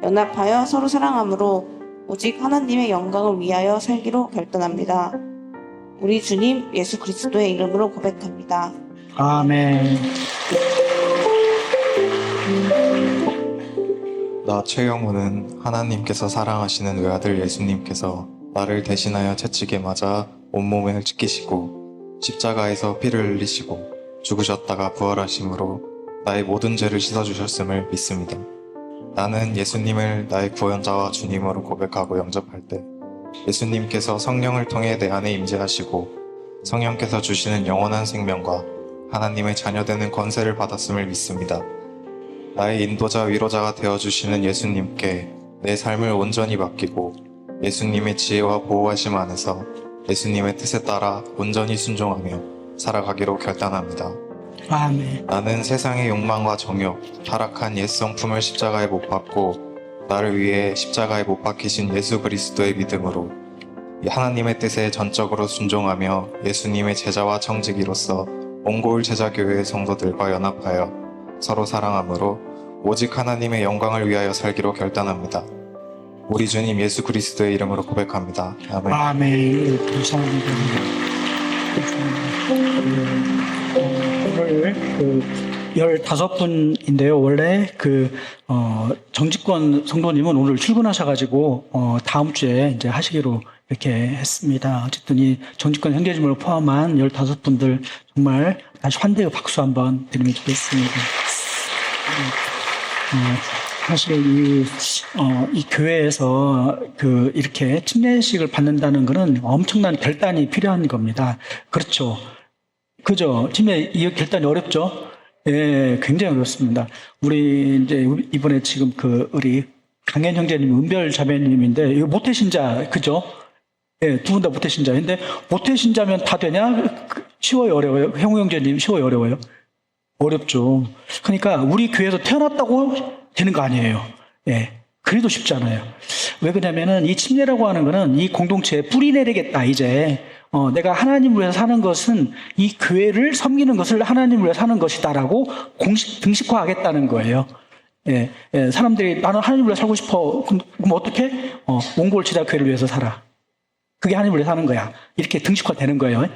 연합하여 서로 사랑함으로 오직 하나님의 영광을 위하여 살기로 결단합니다. 우리 주님 예수 그리스도의 이름으로 고백합니다. 아멘. 나 최영우는 하나님께서 사랑하시는 외아들 예수님께서 나를 대신하여 채찍에 맞아 온몸을 찢기시고 십자가에서 피를 흘리시고 죽으셨다가 부활하심으로 나의 모든 죄를 씻어주셨음을 믿습니다. 나는 예수님을 나의 구원자와 주님으로 고백하고 영접할 때 예수님께서 성령을 통해 내 안에 임재하시고 성령께서 주시는 영원한 생명과 하나님의 자녀되는 권세를 받았음을 믿습니다. 나의 인도자 위로자가 되어주시는 예수님께 내 삶을 온전히 맡기고 예수님의 지혜와 보호하심 안에서 예수님의 뜻에 따라 온전히 순종하며 살아가기로 결단합니다. 아멘. 나는 세상의 욕망과 정욕, 타락한 옛 성품을 십자가에 못 박고 나를 위해 십자가에 못 박히신 예수 그리스도의 믿음으로 하나님의 뜻에 전적으로 순종하며 예수님의 제자와 청지기로서 옹고울 제자교회의 성도들과 연합하여 서로 사랑함으로 오직 하나님의 영광을 위하여 살기로 결단합니다. 우리 주님 예수 그리스도의 이름으로 고백합니다. 아멘. 아멘. 감사합니다. 오늘 15분인데요. 원래 정직권 성도님은 오늘 출근하셔가지고, 다음 주에 이제 하시기로 이렇게 했습니다. 어쨌든 이 정직권 형제님을 포함한 15분들 정말 다시 환대의 박수 한번 드리면 좋겠습니다. 사실 이 교회에서 이렇게 침례식을 받는다는 것은 엄청난 결단이 필요한 겁니다. 그렇죠. 그죠? 이 결단이 어렵죠? 예, 굉장히 어렵습니다. 우리 이제 이번에 지금 우리 강현 형제님, 은별 자매님인데, 이거 모태신자, 그죠? 예, 두 분 다 모태신자인데, 모태신자면 다 되냐? 쉬워요, 어려워요? 형우 형제님, 쉬워요, 어려워요? 어렵죠. 그러니까 우리 교회에서 태어났다고 되는 거 아니에요. 예. 그래도 쉽지 않아요. 왜 그러냐면은 이 침례라고 하는 거는 이 공동체에 뿌리 내리겠다, 이제. 내가 하나님을 위해서 사는 것은 이 교회를 섬기는 것을 하나님을 위해서 사는 것이다라고 등식화하겠다는 거예요. 예. 예. 사람들이 나는 하나님을 위해서 살고 싶어. 그럼 어떻게? 몽골 제자교회를 위해서 살아. 그게 하나님을 위해서 사는 거야. 이렇게 등식화되는 거예요.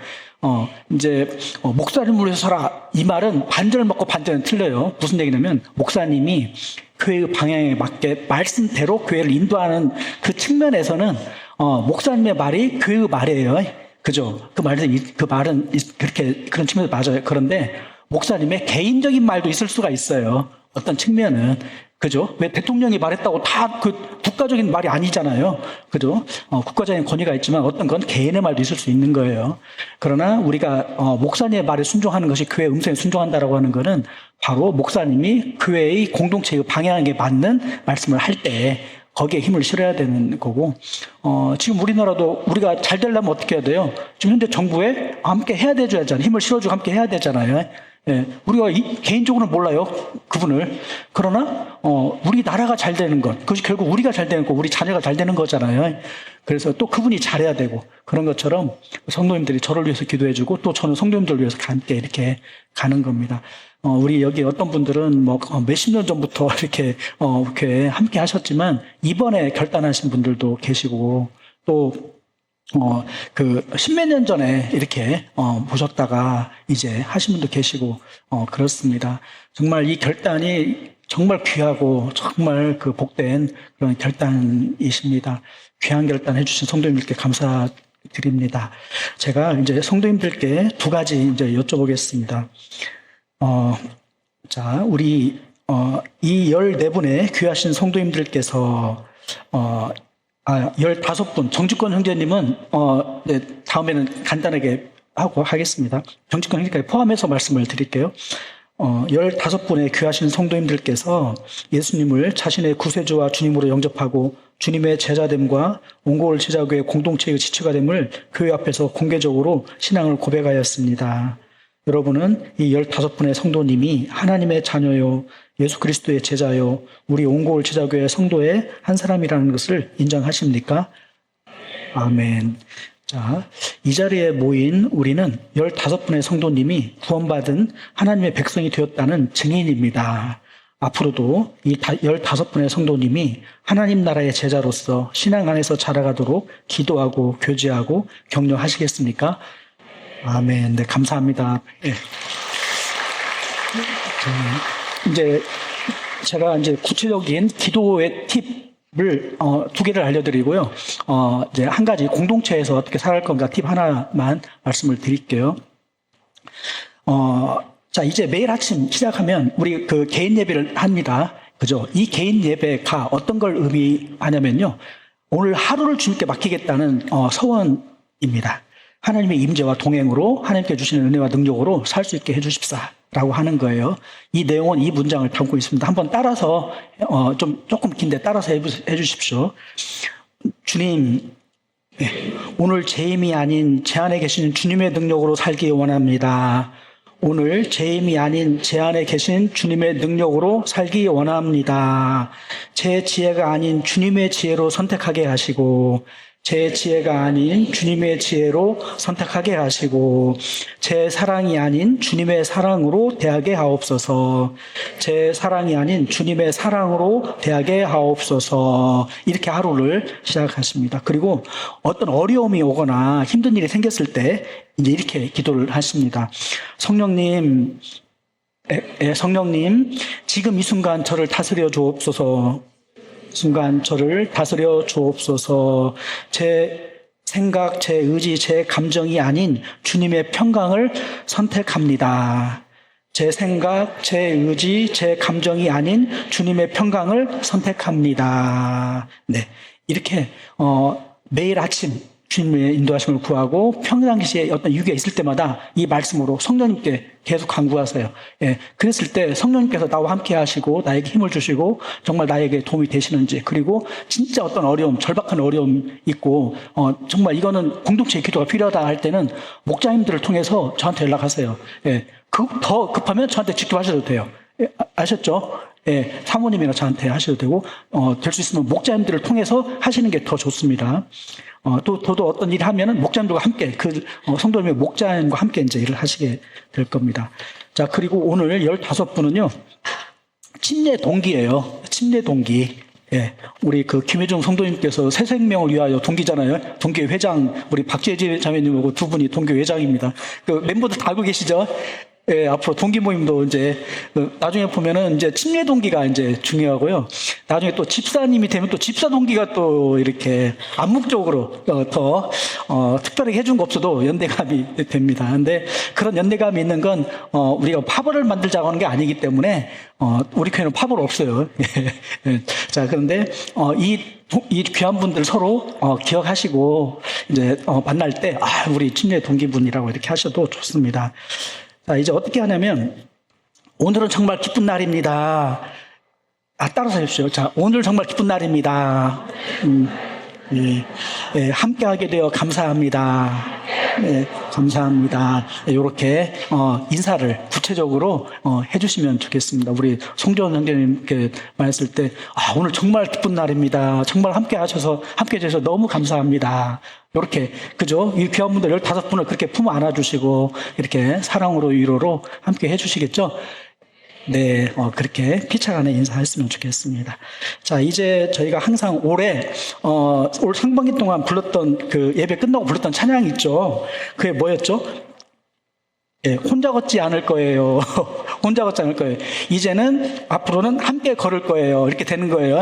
목사님을 위해서 살아. 이 말은 반절 먹고 반절은 틀려요. 무슨 얘기냐면, 목사님이 교회의 방향에 맞게 말씀대로 교회를 인도하는 그 측면에서는, 목사님의 말이 교회의 말이에요. 그죠? 그 말은 그런 측면에서 맞아요. 그런데, 목사님의 개인적인 말도 있을 수가 있어요. 어떤 측면은. 그죠? 왜 대통령이 말했다고 다 국가적인 말이 아니잖아요. 그죠? 국가적인 권위가 있지만 어떤 건 개인의 말도 있을 수 있는 거예요. 그러나 우리가 목사님의 말에 순종하는 것이 교회의 음성에 순종한다라고 하는 거는 바로 목사님이 교회의 공동체의 방향에 맞는 말씀을 할 때 거기에 힘을 실어야 되는 거고, 지금 우리나라도 우리가 잘 되려면 어떻게 해야 돼요? 지금 현재 정부에 함께 해야 되잖아요. 힘을 실어주고 함께 해야 되잖아요. 예, 우리가 개인적으로는 몰라요, 그분을. 그러나 우리나라가 잘 되는 것, 그것이 결국 우리가 잘 되는 거, 우리 자녀가 잘 되는 거잖아요. 그래서 또 그분이 잘해야 되고, 그런 것처럼 성도님들이 저를 위해서 기도해주고, 또 저는 성도님들을 위해서 함께 이렇게 가는 겁니다. 우리 여기 어떤 분들은 몇십 년 전부터 이렇게 함께 하셨지만, 이번에 결단하신 분들도 계시고, 또 십몇 년 전에 이렇게 보셨다가 이제 하신 분도 계시고 그렇습니다. 정말 이 결단이 정말 귀하고 정말 복된 그런 결단이십니다. 귀한 결단 해주신 성도님들께 감사드립니다. 제가 이제 성도님들께 두 가지 이제 여쭤보겠습니다. 자, 우리 이 14분의 귀하신 성도님들께서 15분, 정직권 형제님은, 네, 다음에는 간단하게 하고 하겠습니다. 정직권 형제까지 포함해서 말씀을 드릴게요. 15분의 귀하신 성도님들께서 예수님을 자신의 구세주와 주님으로 영접하고 주님의 제자됨과 옹고울 제자교회 공동체의 지체가 됨을 교회 앞에서 공개적으로 신앙을 고백하였습니다. 여러분은 이 15분의 성도님이 하나님의 자녀요, 예수 그리스도의 제자요, 우리 옹고울 제자교회 성도의 한 사람이라는 것을 인정하십니까? 아멘. 자, 이 자리에 모인 우리는 15분의 성도님이 구원받은 하나님의 백성이 되었다는 증인입니다. 앞으로도 이 15분의 성도님이 하나님 나라의 제자로서 신앙 안에서 자라가도록 기도하고 교제하고 격려하시겠습니까? 아멘. 네, 감사합니다. 네. 이제 제가 이제 구체적인 기도의 팁을 두 개를 알려드리고요. 이제 한 가지 공동체에서 어떻게 살아갈 건가 팁 하나만 말씀을 드릴게요. 자, 이제 매일 아침 시작하면 우리 개인 예배를 합니다. 그죠? 이 개인 예배가 어떤 걸 의미하냐면요. 오늘 하루를 주님께 맡기겠다는 서원입니다. 하나님의 임재와 동행으로 하나님께 주시는 은혜와 능력으로 살 수 있게 해주십사라고 하는 거예요. 이 내용은 이 문장을 담고 있습니다. 한번 따라서 조금 긴데 따라서 해주십시오. 주님, 오늘 제 힘이 아닌 제 안에 계신 주님의 능력으로 살기 원합니다. 오늘 제 힘이 아닌 제 안에 계신 주님의 능력으로 살기 원합니다. 제 지혜가 아닌 주님의 지혜로 선택하게 하시고, 제 지혜가 아닌 주님의 지혜로 선택하게 하시고, 제 사랑이 아닌 주님의 사랑으로 대하게 하옵소서. 제 사랑이 아닌 주님의 사랑으로 대하게 하옵소서. 이렇게 하루를 시작하십니다. 그리고 어떤 어려움이 오거나 힘든 일이 생겼을 때 이제 이렇게 기도를 하십니다. 성령님, 성령님, 지금 이 순간 저를 다스려 주옵소서. 순간 저를 다스려 주옵소서. 제 생각, 제 의지, 제 감정이 아닌 주님의 평강을 선택합니다. 제 생각, 제 의지, 제 감정이 아닌 주님의 평강을 선택합니다. 네, 이렇게 매일 아침 주님의 인도하심을 구하고 평상시에 어떤 위기가 있을 때마다 이 말씀으로 성령님께 계속 간구하세요. 예, 그랬을 때 성령님께서 나와 함께 하시고 나에게 힘을 주시고 정말 나에게 도움이 되시는지, 그리고 진짜 어떤 어려움, 절박한 어려움 있고 정말 이거는 공동체의 기도가 필요하다 할 때는 목자님들을 통해서 저한테 연락하세요. 예, 더 급하면 저한테 직접 하셔도 돼요. 예, 아셨죠? 예, 사모님이나 저한테 하셔도 되고 될 수 있으면 목자님들을 통해서 하시는 게 더 좋습니다. 또 어떤 일을 하면은 목자님들과 함께 성도님의 목자님과 함께 이제 일을 하시게 될 겁니다. 자, 그리고 오늘 15분은요 침례 동기예요. 침례 동기. 예, 우리 김혜중 성도님께서 새 생명을 위하여 동기잖아요. 동기 회장 우리 박재지 자매님하고 두 분이 동기 회장입니다. 멤버들 다 알고 계시죠? 예, 앞으로 동기 모임도 이제 나중에 보면은 이제 침례 동기가 이제 중요하고요. 나중에 또 집사님이 되면 또 집사 동기가 또 이렇게 암묵적으로 더 특별하게 해준 거 없어도 연대감이 됩니다. 근데 그런 연대감이 있는 건 우리가 파벌을 만들자고 하는 게 아니기 때문에 우리 교회는 파벌 없어요. 자, 그런데 이 귀한 분들 서로 기억하시고 이제 만날 때 우리 침례 동기분이라고 이렇게 하셔도 좋습니다. 자, 이제 어떻게 하냐면 오늘은 정말 기쁜 날입니다. 따라서 해주십시오. 자, 오늘 정말 기쁜 날입니다. 예, 함께하게 되어 감사합니다. 예, 감사합니다. 이렇게 인사를 구체적으로 해주시면 좋겠습니다. 우리 송재원 형제님께 말했을 때 오늘 정말 기쁜 날입니다. 정말 함께 해주셔서 너무 감사합니다. 이렇게, 그죠? 이 귀한 분들 15분을 그렇게 품 안아주시고 이렇게 사랑으로 위로로 함께 해주시겠죠? 네, 그렇게 피차간에 인사했으면 좋겠습니다. 자, 이제 저희가 항상 올 상반기 동안 불렀던 예배 끝나고 불렀던 찬양이 있죠. 그게 뭐였죠? 예, 혼자 걷지 않을 거예요. 혼자 걷지 않을 거예요. 이제는 앞으로는 함께 걸을 거예요. 이렇게 되는 거예요.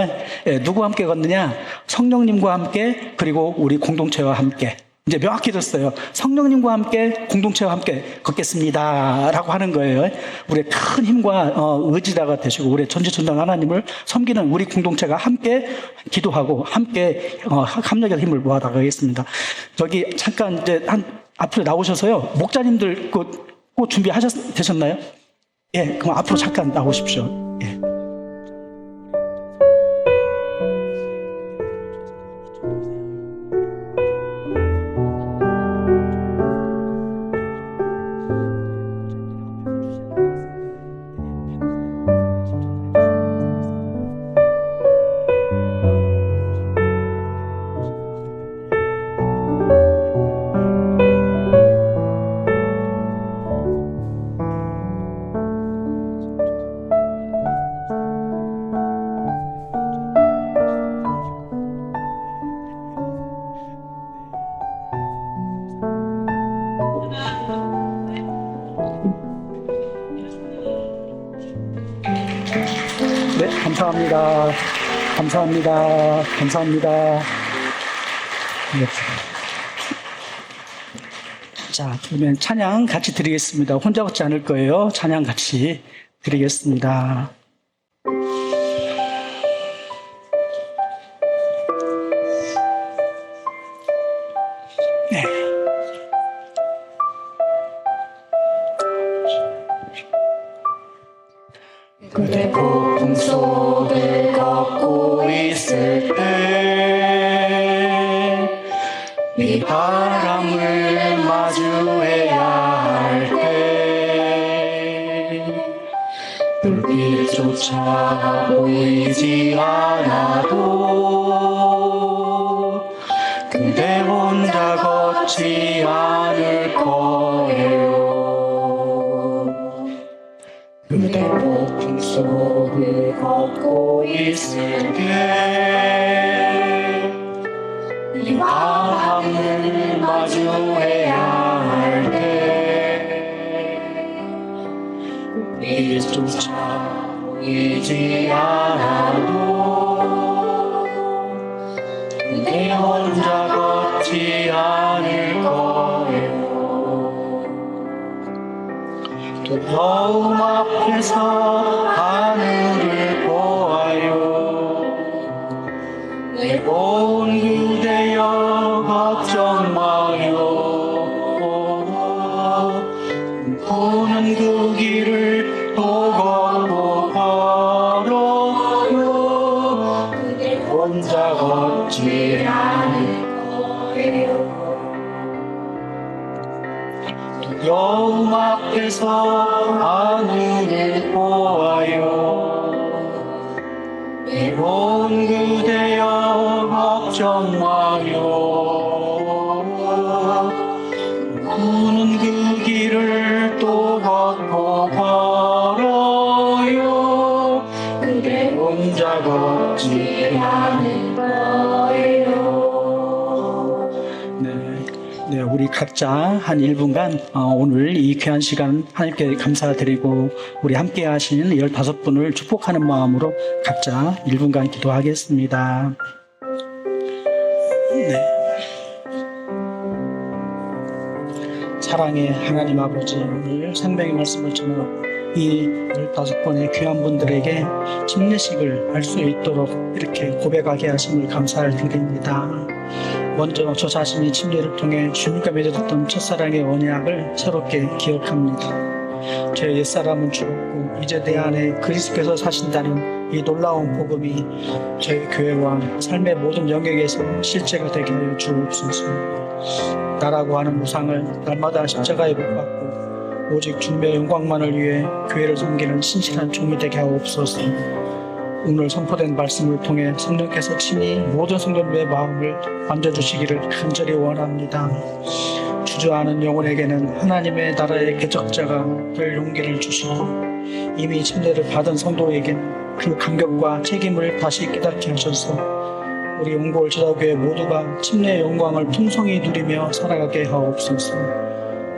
예, 누구와 함께 걷느냐? 성령님과 함께, 그리고 우리 공동체와 함께. 이제 명확해졌어요. 성령님과 함께, 공동체와 함께 걷겠습니다 라고 하는 거예요. 우리의 큰 힘과 의지자가 되시고 우리 전지전능 하나님을 섬기는 우리 공동체가 함께 기도하고 함께 합력의 힘을 모아나가겠습니다. 저기 잠깐 이제 앞으로 나오셔서요, 목자님들 꽃 되셨나요? 예, 그럼 앞으로 잠깐 나오십시오. 예. 네, 감사합니다. 감사합니다. 감사합니다. 네. 자, 그러면 찬양 같이 드리겠습니다. 혼자 걷지 않을 거예요. 찬양 같이 드리겠습니다. 네. 그대 폭풍 속을 걷고 있을 때, 이 바람을 마주해야 할 때, 불빛 빛조차 보이지 않아도 그대 혼자 걷지 않을 거예요. 그대 폭풍 속을 걷고 있을 때 이 마음을 마주해야 할 때 빛조차 보이지 않아도 내 혼자 걷지 않을 거예요. 두려움 앞에서 하늘을 보아요. 내 고운 그대여 걱정 마요. 보는 그 길을 또 걷고 걸어요. 그대 혼자 걷지 않을 거예요. 두려움 앞에서 하늘을 보아요. 외로운 그대여 걱정 마요. 우는 그 길을 또 걷고 걸어요. 그대 혼자 걷지 않을 거예요. 네, 우리 각자 한 1분간 오늘 이 귀한 시간 하나님께 감사드리고 우리 함께 하신 15분을 축복하는 마음으로 각자 1분간 기도하겠습니다. 네. 사랑의 하나님 아버지, 오늘 생명의 말씀을 전하고 이 15번의 귀한 분들에게 침례식을 할 수 있도록 이렇게 고백하게 하심을 감사를 드립니다. 먼저 저 자신이 침례를 통해 주님과 맺어졌던 첫사랑의 언약을 새롭게 기억합니다. 제 옛사람은 죽었고 이제 내 안에 그리스도께서 사신다는 이 놀라운 복음이 저희 교회와 삶의 모든 영역에서 실제가 되게 하여 주옵소서. 나라고 하는 무상을 날마다 십자가에 못 박고 오직 주님의 영광만을 위해 교회를 섬기는 신실한 종이 되게 하옵소서. 오늘 선포된 말씀을 통해 성령께서 친히 모든 성도님의 마음을 만져주시기를 간절히 원합니다. 주저하는 영혼에게는 하나님의 나라의 개척자가 될 용기를 주시고 이미 침례를 받은 성도에게는 그 감격과 책임을 다시 깨닫게 하셔서 우리 온골 제자교회 모두가 침례의 영광을 풍성히 누리며 살아가게 하옵소서.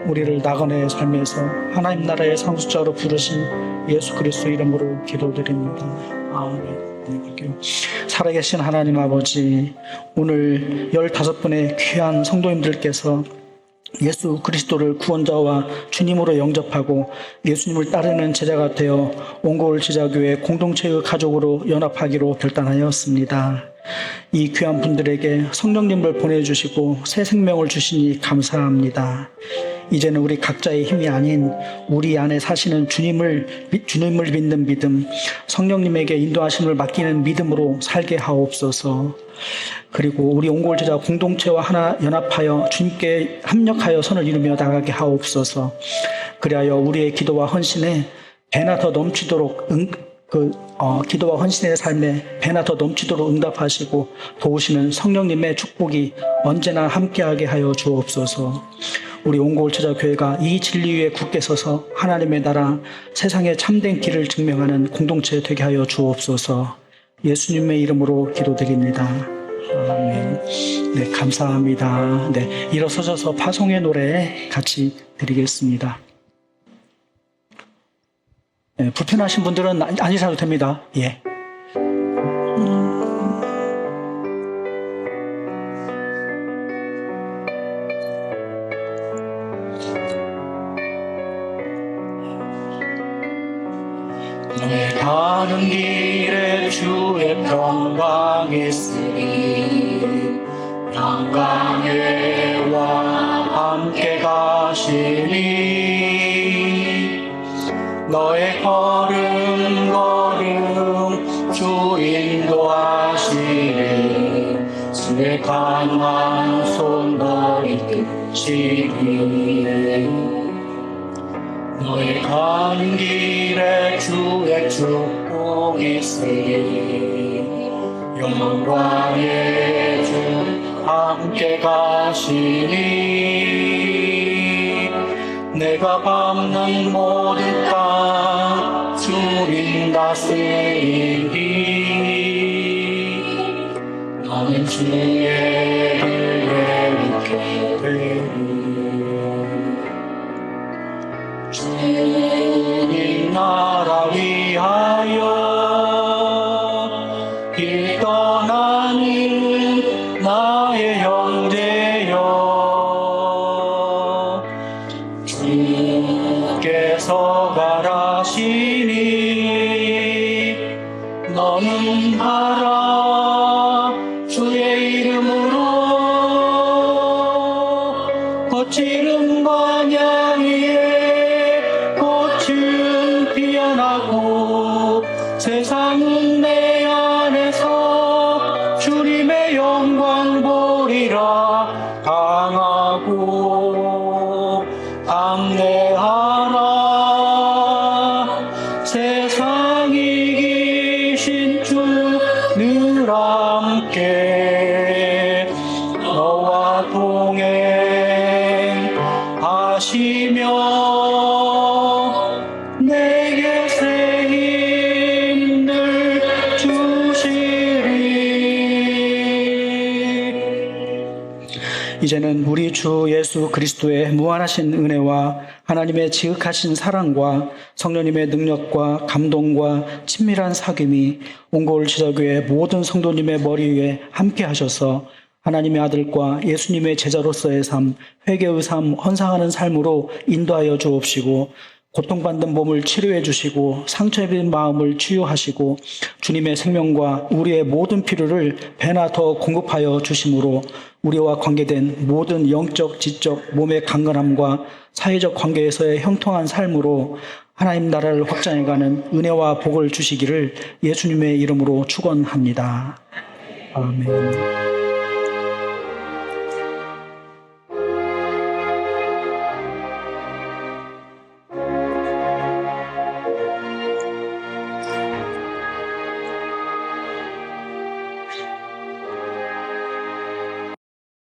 우리를 나그네의 삶에서 하나님 나라의 상속자로 부르신 예수 그리스도 이름으로 기도드립니다. 아멘. 살아계신 하나님 아버지, 오늘 15분의 귀한 성도님들께서 예수 그리스도를 구원자와 주님으로 영접하고 예수님을 따르는 제자가 되어 온골 제자교회 공동체의 가족으로 연합하기로 결단하였습니다. 이 귀한 분들에게 성령님을 보내주시고 새 생명을 주시니 감사합니다. 이제는 우리 각자의 힘이 아닌 우리 안에 사시는 주님을 믿는 믿음, 성령님에게 인도하심을 맡기는 믿음으로 살게 하옵소서. 그리고 우리 온골 제자 공동체와 하나 연합하여 주님께 합력하여 선을 이루며 나가게 하옵소서. 그리하여 우리의 기도와 헌신에 배나 더 넘치도록 기도와 헌신의 삶에 배나 더 넘치도록 응답하시고 도우시는 성령님의 축복이 언제나 함께하게 하여 주옵소서. 우리 온골 제자교회가 이 진리 위에 굳게 서서 하나님의 나라, 세상의 참된 길을 증명하는 공동체 되게 하여 주옵소서. 예수님의 이름으로 기도드립니다. 아멘. 네, 감사합니다. 네, 일어서셔서 파송의 노래 같이 드리겠습니다. 네, 불편하신 분들은 앉으셔도 됩니다. 예. 내 가는 길에 주의 평강이 있으리 평강에와 함께 가시니 너의 걸음 주 인도하시니 주의 강한 손 너희 끄시니 너의 가는 길에 주의 축복 동이세 영광의 주 함께 가시니 내가 밟는 모든 땅 주님 다스리니 나는 주의 길에 있게 되니 주님 나라 위하여 길 떠나는 나의 형제여 주께서 가라시니 너는 가라 주의 이름으로 거칠은 반야 위에 꽃은 피어나고 세상은 내 안에서 주님의 영광 보리라 강하고 강대하라 세상 이기신 주 늘 함께 너와 동행하시며 내게 새 힘을 주시리. 이제는 우리 주 예수 그리스도의 무한하신 은혜와 하나님의 지극하신 사랑과 성령님의 능력과 감동과 친밀한 사귐이 온고을 지저교회 모든 성도님의 머리 위에 함께 하셔서 하나님의 아들과 예수님의 제자로서의 삶, 회개의 삶, 헌상하는 삶으로 인도하여 주옵시고 고통받는 몸을 치료해 주시고 상처 입은 마음을 치유하시고 주님의 생명과 우리의 모든 필요를 배나 더 공급하여 주심으로 우리와 관계된 모든 영적, 지적, 몸의 강건함과 사회적 관계에서의 형통한 삶으로 하나님 나라를 확장해가는 은혜와 복을 주시기를 예수님의 이름으로 축원합니다. 아멘.